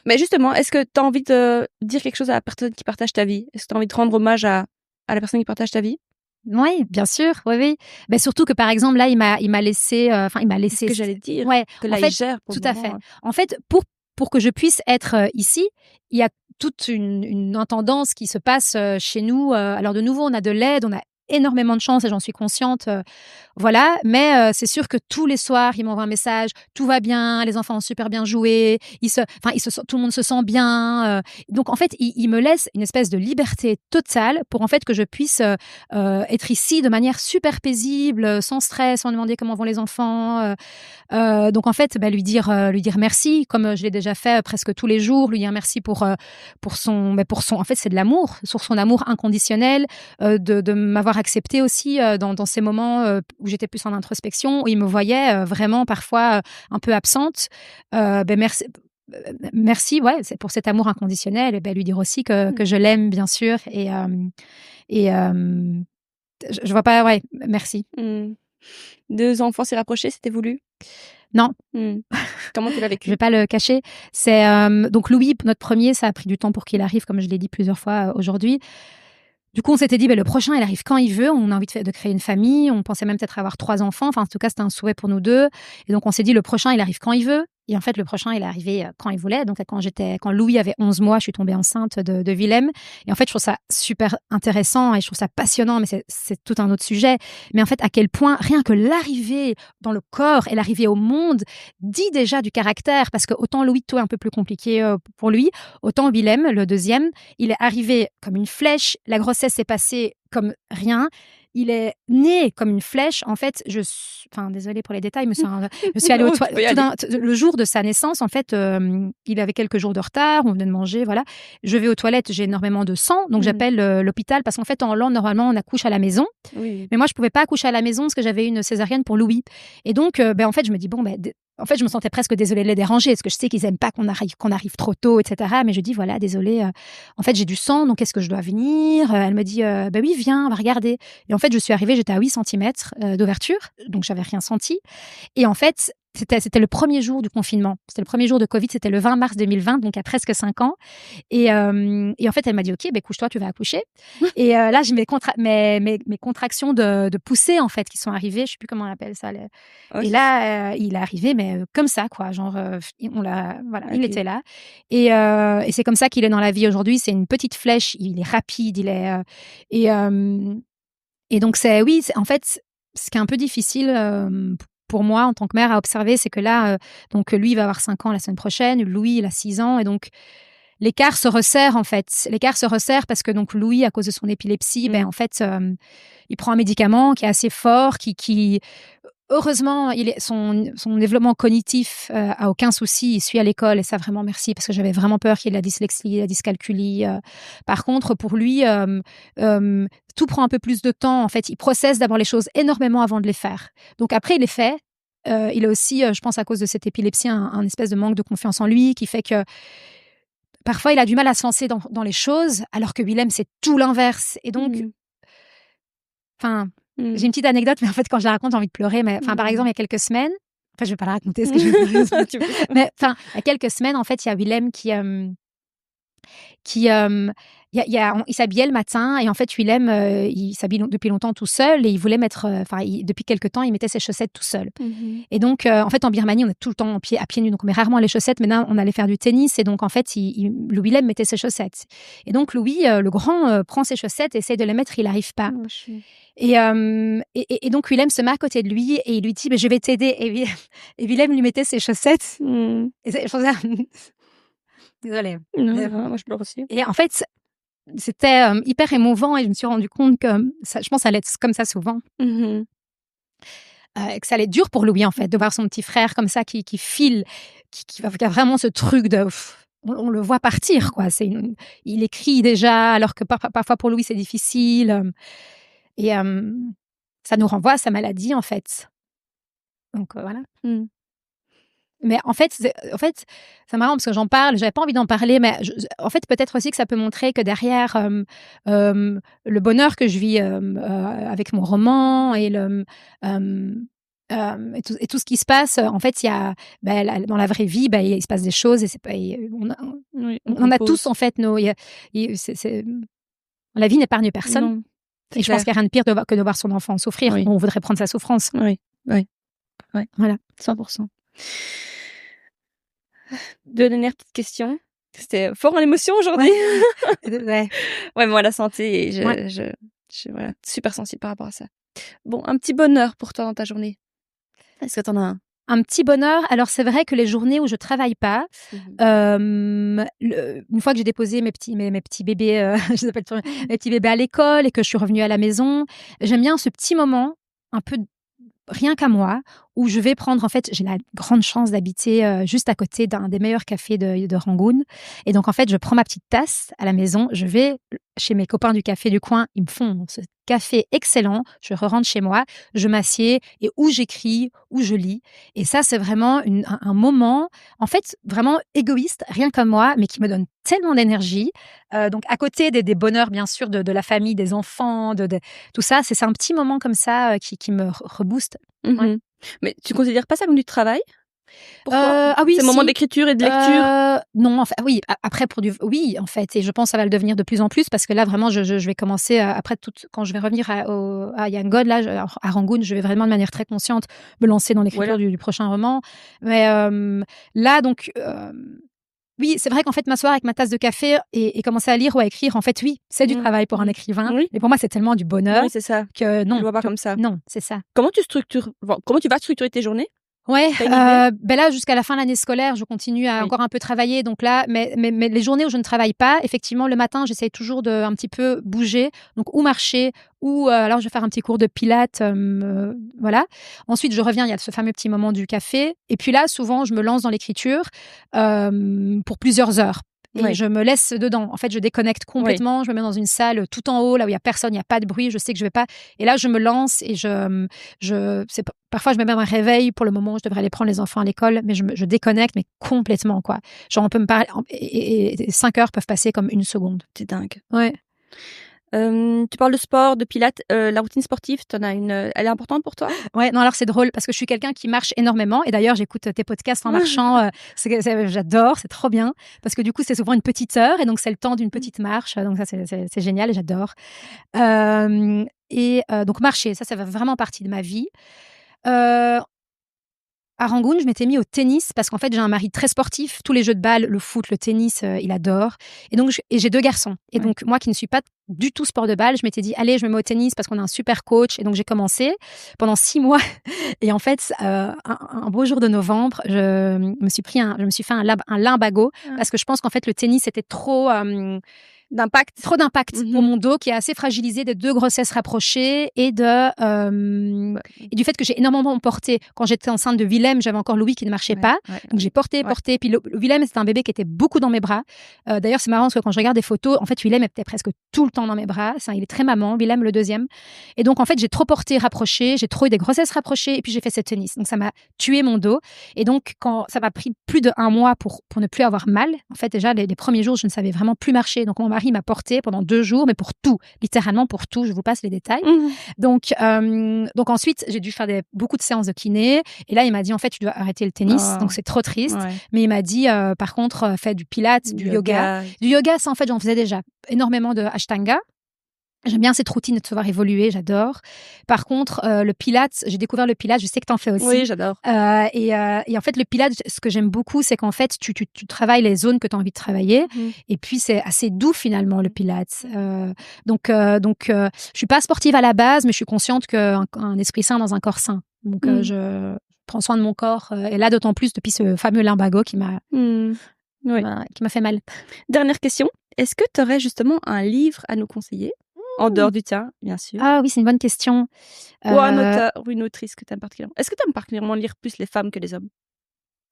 Mais justement, est-ce que tu as envie de dire quelque chose à la personne qui partage ta vie? Est-ce que tu as envie de rendre hommage à la personne qui partage ta vie? Oui, bien sûr, oui, oui. Ben, surtout que, par exemple, là, il m'a laissé, enfin, il m'a C'est laissé. ce que j'allais dire, Ouais, que en là, il fait, gère pour tout le à moment, fait. En fait, pour que je puisse être ici, il y a toute une intendance qui se passe chez nous. Alors, de nouveau, on a de l'aide, on a énormément de chance et j'en suis consciente. Voilà, mais c'est sûr que tous les soirs, il m'envoie un message: «Tout va bien, les enfants ont super bien joué». Tout le monde se sent bien. Donc en fait, il me laisse une espèce de liberté totale pour en fait que je puisse être ici de manière super paisible, sans stress, sans demander comment vont les enfants. Donc en fait, lui dire merci, comme je l'ai déjà fait presque tous les jours, lui dire merci pour son, en fait, c'est de l'amour, sur son amour inconditionnel, de m'avoir accepté aussi dans ces moments où j'étais plus en introspection, où il me voyait vraiment parfois un peu absente. Merci. Merci, ouais, c'est pour cet amour inconditionnel, et lui dire aussi que je l'aime, bien sûr, et je vois pas, ouais, merci. 2 enfants s'est rapprochés, c'était voulu? Non. Comment tu l'as vécu? Je vais pas le cacher. C'est donc Louis, notre premier, ça a pris du temps pour qu'il arrive, comme je l'ai dit plusieurs fois aujourd'hui. Du coup, on s'était dit, le prochain, il arrive quand il veut. On a envie de créer une famille. On pensait même peut-être avoir 3 enfants. Enfin, en tout cas, c'était un souhait pour nous deux. Et donc, on s'est dit, le prochain, il arrive quand il veut. Et en fait, le prochain, il est arrivé quand il voulait. Donc, quand Louis avait 11 mois, je suis tombée enceinte de Willem. Et en fait, je trouve ça super intéressant et je trouve ça passionnant, mais c'est tout un autre sujet. Mais en fait, à quel point rien que l'arrivée dans le corps et l'arrivée au monde dit déjà du caractère. Parce que autant Louis, tout est un peu plus compliqué pour lui, autant Willem, le deuxième, il est arrivé comme une flèche. La grossesse s'est passée comme rien. Il est né comme une flèche. En fait, désolée pour les détails, je suis allée aux toilettes. Le jour de sa naissance, en fait, il avait quelques jours de retard. On venait de manger, voilà. Je vais aux toilettes, j'ai énormément de sang, donc j'appelle l'hôpital parce qu'en fait, en Hollande, normalement, on accouche à la maison. Oui. Mais moi, je pouvais pas accoucher à la maison parce que j'avais une césarienne pour Louis. Et donc, en fait, je me dis en fait, je me sentais presque désolée de les déranger parce que je sais qu'ils aiment pas qu'on arrive trop tôt, etc. Mais je dis, voilà, désolée, en fait, j'ai du sang, donc est-ce que je dois venir? Elle me dit, oui, viens, on va regarder. Et en fait, je suis arrivée, j'étais à 8 centimètres d'ouverture, donc j'avais rien senti. Et en fait, c'était le premier jour du confinement. C'était le premier jour de Covid, c'était le 20 mars 2020, donc il y a presque 5 ans. Et en fait, elle m'a dit, OK, couche-toi, tu vas accoucher. Et là, j'ai mes contractions de poussée, en fait, qui sont arrivées. Je sais plus comment on appelle ça. Et là, il est arrivé, mais comme ça, quoi. Genre, voilà, il était là. Et c'est comme ça qu'il est dans la vie aujourd'hui. C'est une petite flèche. Il est rapide. Et donc, en fait, ce qui est un peu difficile pour moi, en tant que mère, à observer, c'est que là, donc lui, il va avoir 5 ans la semaine prochaine. Louis, il a 6 ans. Et donc, l'écart se resserre, en fait. L'écart se resserre parce que donc Louis, à cause de son épilepsie, en fait, il prend un médicament qui est assez fort, qui heureusement, son développement cognitif a aucun souci. Il suit à l'école et ça, vraiment merci, parce que j'avais vraiment peur qu'il y ait de la dyslexie, la dyscalculie. Par contre, pour lui, tout prend un peu plus de temps. En fait, il processe d'abord les choses énormément avant de les faire. Donc après, il les fait. Il a aussi, je pense, à cause de cette épilepsie, un espèce de manque de confiance en lui qui fait que parfois, il a du mal à se lancer dans les choses, alors que Willem, c'est tout l'inverse. Et donc, j'ai une petite anecdote, mais en fait, quand je la raconte, j'ai envie de pleurer. Mais par exemple, il y a quelques semaines, je vais pas la raconter, parce que mais il y a quelques semaines, en fait, il y a Willem il s'habillait le matin et en fait Willem il s'habille depuis longtemps tout seul et il voulait mettre depuis quelque temps il mettait ses chaussettes tout seul. Et donc en fait en Birmanie on est tout le temps à pieds nus, donc on met rarement les chaussettes. Maintenant on allait faire du tennis et donc en fait le Willem mettait ses chaussettes et donc Louis le grand prend ses chaussettes et essaie de les mettre, il n'arrive pas. Et donc Willem se met à côté de lui et il lui dit je vais t'aider, et Willem lui mettait ses chaussettes et je pensais désolée. Non, moi je pleure aussi. Et en fait, c'était hyper émouvant et je me suis rendu compte que je pense que ça allait être comme ça souvent. Que ça allait être dur pour Louis, en fait, de voir son petit frère comme ça qui file, qui a vraiment ce truc de... on le voit partir, quoi. Il écrit déjà, alors que parfois pour Louis, c'est difficile. Et ça nous renvoie à sa maladie, en fait. Donc, voilà. Mais en fait, c'est marrant parce que j'en parle, j'avais pas envie d'en parler, mais en fait, peut-être aussi que ça peut montrer que derrière le bonheur que je vis avec mon roman et et tout ce qui se passe, en fait, il y a dans la vraie vie, il se passe des choses et c'est pas, on a tous en fait la vie n'épargne personne. Non, Et je pense qu'il n'y a rien de pire que de voir son enfant souffrir. Oui. On voudrait prendre sa souffrance. Oui. Voilà. 100%. Deux dernières petites questions. C'était fort en émotion aujourd'hui. Ouais. Ouais, moi, la santé, et je suis voilà, super sensible par rapport à ça. Bon, un petit bonheur pour toi dans ta journée. Est-ce que t'en as un? Un petit bonheur. Alors, c'est vrai que les journées où je travaille pas, une fois que j'ai déposé mes petits bébés, je les appelle toujours mes petits bébés à l'école et que je suis revenue à la maison, j'aime bien ce petit moment, un peu rien qu'à moi, où je vais prendre, en fait, j'ai la grande chance d'habiter juste à côté d'un des meilleurs cafés de Rangoon. Et donc, en fait, je prends ma petite tasse à la maison, je vais chez mes copains du café du coin, ils me font ce café excellent, je rentre chez moi, je m'assieds et où j'écris, où je lis. Et ça, c'est vraiment un moment, en fait, vraiment égoïste, rien comme moi, mais qui me donne tellement d'énergie. Donc, à côté des bonheurs, bien sûr, de la famille, des enfants, de tout ça, c'est un petit moment comme ça qui me rebooste. Ouais. Mais tu considères pas ça comme du travail pour toi? Ah oui, C'est un moment d'écriture et de lecture? Non, oui, après oui, en fait, et je pense que ça va le devenir de plus en plus parce que là, vraiment, je vais commencer après quand je vais revenir à Young God, là, à Rangoon, je vais vraiment de manière très consciente me lancer dans l'écriture du prochain roman. Mais là, donc, oui, c'est vrai qu'en fait, m'asseoir avec ma tasse de café et commencer à lire ou à écrire, en fait, oui, c'est du travail pour un écrivain. Oui. Mais pour moi, c'est tellement du bonheur Oui, c'est ça. que non. Tu le vois pas comme ça. Non, c'est ça. Comment tu vas structurer tes journées? Ouais, Tu as une idée? là, jusqu'à la fin de l'année scolaire, je continue à encore un peu travailler. Donc là, mais les journées où je ne travaille pas, effectivement, le matin, j'essaye toujours de un petit peu bouger. Donc, ou marcher, ou alors je vais faire un petit cours de pilates, voilà. Ensuite, je reviens, il y a ce fameux petit moment du café. Et puis là, souvent, je me lance dans l'écriture pour plusieurs heures. Et je me laisse dedans. En fait, je déconnecte complètement. Je me mets dans une salle tout en haut, là où il y a personne, il y a pas de bruit. Je sais que je vais pas. Et là, je me lance et parfois, je mets même un réveil pour le moment où je devrais aller prendre les enfants à l'école, mais je déconnecte, mais complètement, quoi. Genre, on peut me parler et 5 heures peuvent passer comme une seconde. C'est dingue. Ouais. Tu parles de sport, de pilates, la routine sportive, elle est importante pour toi? Ouais, non, alors c'est drôle parce que je suis quelqu'un qui marche énormément et d'ailleurs j'écoute tes podcasts en marchant, j'adore, c'est trop bien parce que du coup c'est souvent une petite heure et donc c'est le temps d'une petite marche, donc ça c'est génial et j'adore. Donc marcher, ça fait vraiment partie de ma vie. À Rangoon, je m'étais mis au tennis parce qu'en fait, j'ai un mari très sportif. Tous les jeux de balle, le foot, le tennis, il adore. Et donc, j'ai 2 garçons. Et donc, moi qui ne suis pas du tout sport de balle, je m'étais dit, allez, je me mets au tennis parce qu'on a un super coach. Et donc, j'ai commencé pendant 6 mois. Et en fait, un beau jour de novembre, je me suis fait un lumbago parce que je pense qu'en fait, le tennis était trop d'impact pour mon dos qui est assez fragilisé des 2 grossesses rapprochées et et du fait que j'ai énormément porté. Quand j'étais enceinte de Willem, j'avais encore Louis qui ne marchait pas. Donc j'ai porté. Puis Willem, c'était un bébé qui était beaucoup dans mes bras. D'ailleurs, c'est marrant parce que quand je regarde des photos, en fait, Willem était presque tout le temps dans mes bras. Il est très maman, Willem le deuxième. Et donc, en fait, j'ai trop porté rapproché, j'ai trop eu des grossesses rapprochées et puis j'ai fait ce tennis. Donc ça m'a tué mon dos. Et donc, quand ça m'a pris plus de 1 mois pour ne plus avoir mal, en fait, déjà, les premiers jours, je ne savais vraiment plus marcher. Donc, mon mari m'a porté pendant 2 jours, mais pour tout, littéralement pour tout. Je vous passe les détails. Donc ensuite, j'ai dû faire beaucoup de séances de kiné. Et là, il m'a dit, en fait, tu dois arrêter le tennis. Donc, c'est trop triste. Mais il m'a dit, par contre, fais du pilates, du yoga. Du yoga, ça, en fait, j'en faisais déjà énormément de Ashtanga. J'aime bien cette routine de te voir évoluer, j'adore. Par contre, le pilates, j'ai découvert le pilates, je sais que tu en fais aussi. Oui, j'adore. Et en fait, le pilates, ce que j'aime beaucoup, c'est qu'en fait, tu travailles les zones que tu as envie de travailler. Et puis, c'est assez doux, finalement, le pilates. Donc, je suis pas sportive à la base, mais je suis consciente qu'un esprit sain dans un corps sain. Donc, je prends soin de mon corps. Et là, d'autant plus depuis ce fameux lumbago qui m'a fait mal. Dernière question. Est-ce que tu aurais justement un livre à nous conseiller? En dehors du tien, bien sûr. Ah oui, c'est une bonne question. Ou un auteur ou une autrice que tu aimes particulièrement. Est-ce que tu aimes particulièrement lire plus les femmes que les hommes?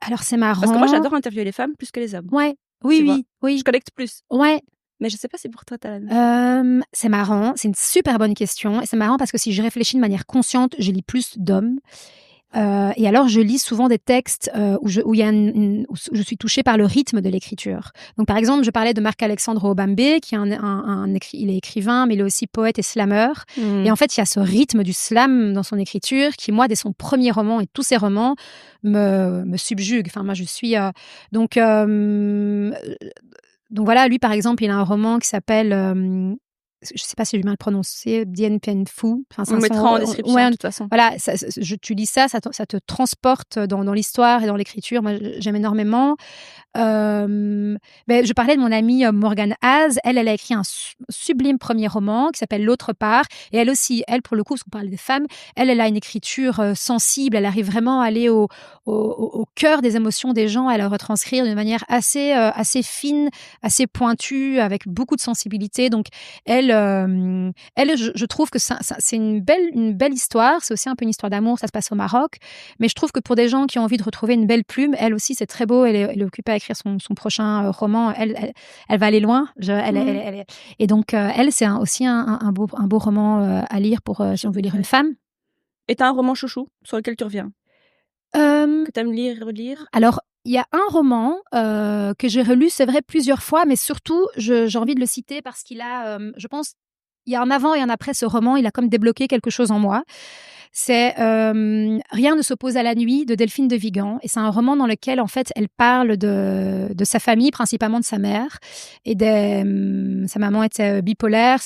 Alors, c'est marrant. Parce que moi, j'adore interviewer les femmes plus que les hommes. Ouais. Oui. Je connecte plus. Ouais. Mais je sais pas si pour toi, tu as la même. C'est marrant, c'est une super bonne question et c'est marrant parce que si je réfléchis de manière consciente, je lis plus d'hommes. Et alors je lis souvent des textes, où il y a où je suis touchée par le rythme de l'écriture. Donc par exemple, je parlais de Marc-Alexandre Obambé qui est il est écrivain, mais il est aussi poète et slameur. Et en fait, il y a ce rythme du slam dans son écriture qui, moi, dès son premier roman et tous ses romans, me subjugue. Enfin, moi, je suis, donc voilà, lui, par exemple, il a un roman qui s'appelle, je sais pas si j'ai mal prononcé, Dien Bien Phu. Enfin, On mettra en description, ouais, de toute façon. voilà, tu lis ça, ça te transporte dans l'histoire et dans l'écriture. Moi, j'aime énormément. Je parlais de mon amie Morgane Haz. Elle a écrit un sublime premier roman qui s'appelle L'autre part. Et elle aussi, elle, pour le coup, parce qu'on parle des femmes, elle a une écriture sensible. Elle arrive vraiment à aller au cœur des émotions des gens, à la retranscrire d'une manière assez fine, assez pointue, avec beaucoup de sensibilité. Donc, elle, je trouve que c'est une belle histoire. C'est aussi un peu une histoire d'amour. Ça se passe au Maroc. Mais je trouve que pour des gens qui ont envie de retrouver une belle plume, elle aussi, c'est très beau. Elle est occupée à écrire son prochain roman. Elle va aller loin. Et donc, elle, c'est aussi un beau roman à lire pour si on veut lire une femme. Et tu as un roman chouchou sur lequel tu reviens que tu aimes lire et relire? Alors, il y a un roman que j'ai relu, c'est vrai, plusieurs fois, mais surtout, j'ai envie de le citer parce qu'il a, je pense, il y a un avant et un après ce roman, il a comme débloqué quelque chose en moi. C'est Rien ne s'oppose à la nuit de Delphine de Vigan. Et c'est un roman dans lequel, en fait, elle parle de sa famille, principalement de sa mère. Et sa maman était bipolaire.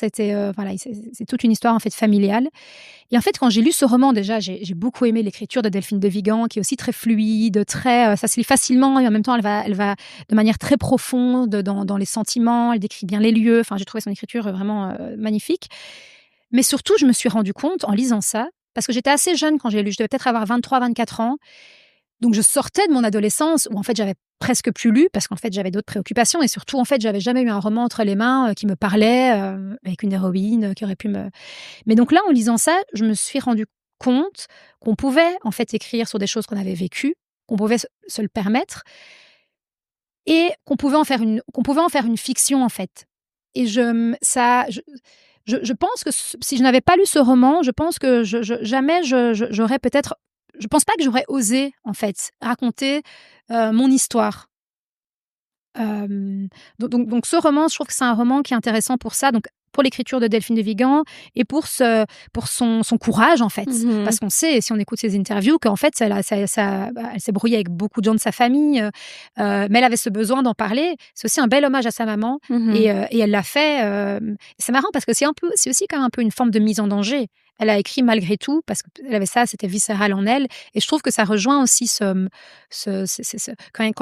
Voilà, c'est toute une histoire, en fait, familiale. Et en fait, quand j'ai lu ce roman, déjà, j'ai beaucoup aimé l'écriture de Delphine de Vigan, qui est aussi très fluide, ça se lit facilement, et en même temps, elle va de manière très profonde dans les sentiments, elle décrit bien les lieux. Enfin, j'ai trouvé son écriture vraiment magnifique. Mais surtout, je me suis rendu compte, en lisant ça, parce que j'étais assez jeune quand j'ai lu, je devais peut-être avoir 23-24 ans. Donc, je sortais de mon adolescence où, en fait, j'avais presque plus lu parce qu'en fait, j'avais d'autres préoccupations et surtout, en fait, j'avais jamais eu un roman entre les mains qui me parlait, avec une héroïne qui aurait pu me... Mais donc là, en lisant ça, je me suis rendu compte qu'on pouvait, en fait, écrire sur des choses qu'on avait vécues, qu'on pouvait se le permettre et qu'on pouvait en faire une fiction, en fait. Et je pense que si je n'avais pas lu ce roman, je pense que jamais j'aurais peut-être... Je pense pas que j'aurais osé, en fait, raconter mon histoire. Donc ce roman, je trouve que c'est un roman qui est intéressant pour ça. Donc pour l'écriture de Delphine de Vigan et pour son courage, en fait. Parce qu'on sait, si on écoute ses interviews, qu'en fait, elle s'est brouillée avec beaucoup de gens de sa famille, mais elle avait ce besoin d'en parler. C'est aussi un bel hommage à sa maman et elle l'a fait. C'est marrant parce que c'est aussi quand même un peu une forme de mise en danger. Elle a écrit malgré tout parce qu'elle avait ça, c'était viscéral en elle. Et je trouve que ça rejoint aussi quand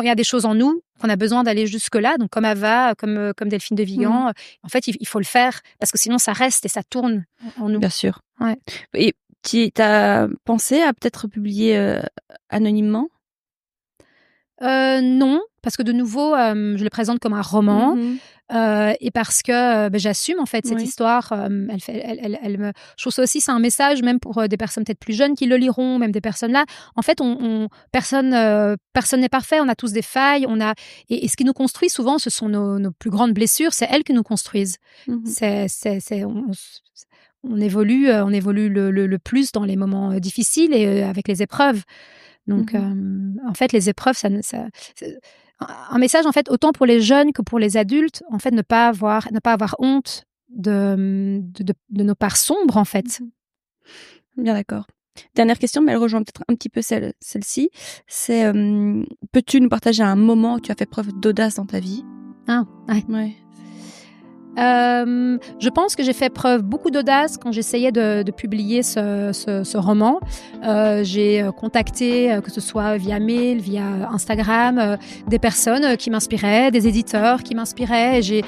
il y a des choses en nous, qu'on a besoin d'aller jusque-là, donc comme Ava, comme Delphine de Vigan, en fait, il faut le faire parce que sinon ça reste et ça tourne en nous. Bien sûr. Ouais. Et tu as pensé à peut-être publier anonymement? Non, parce que de nouveau, je le présente comme un roman. Et parce que j'assume en fait cette histoire. Je trouve ça aussi, c'est un message même pour des personnes peut-être plus jeunes qui le liront, même des personnes là. En fait, personne n'est parfait. On a tous des failles. Et ce qui nous construit souvent, ce sont nos plus grandes blessures. C'est elles qui nous construisent. On évolue le plus dans les moments difficiles et avec les épreuves. Donc, en fait, les épreuves, un message, en fait, autant pour les jeunes que pour les adultes, en fait, ne pas avoir honte de nos parts sombres, en fait. Bien d'accord. Dernière question, mais elle rejoint peut-être un petit peu celle-ci. C'est, peux-tu nous partager un moment où tu as fait preuve d'audace dans ta vie? Ah, ouais. Je pense que j'ai fait preuve beaucoup d'audace quand j'essayais de publier ce roman. J'ai contacté, que ce soit via mail, via Instagram, des personnes qui m'inspiraient, des éditeurs qui m'inspiraient. J'ai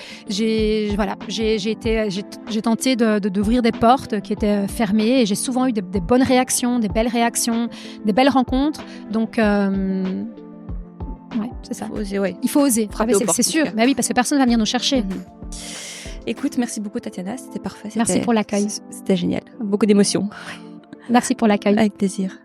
tenté d'ouvrir des portes qui étaient fermées et j'ai souvent eu des bonnes réactions, des belles réactions, des belles rencontres. Donc ouais, c'est ça. Il faut oser. C'est sûr. Mais oui, parce que personne ne va venir nous chercher. Écoute, merci beaucoup Tatiana, c'était parfait. Merci pour l'accueil. C'était génial, beaucoup d'émotions. Merci pour l'accueil. Avec plaisir.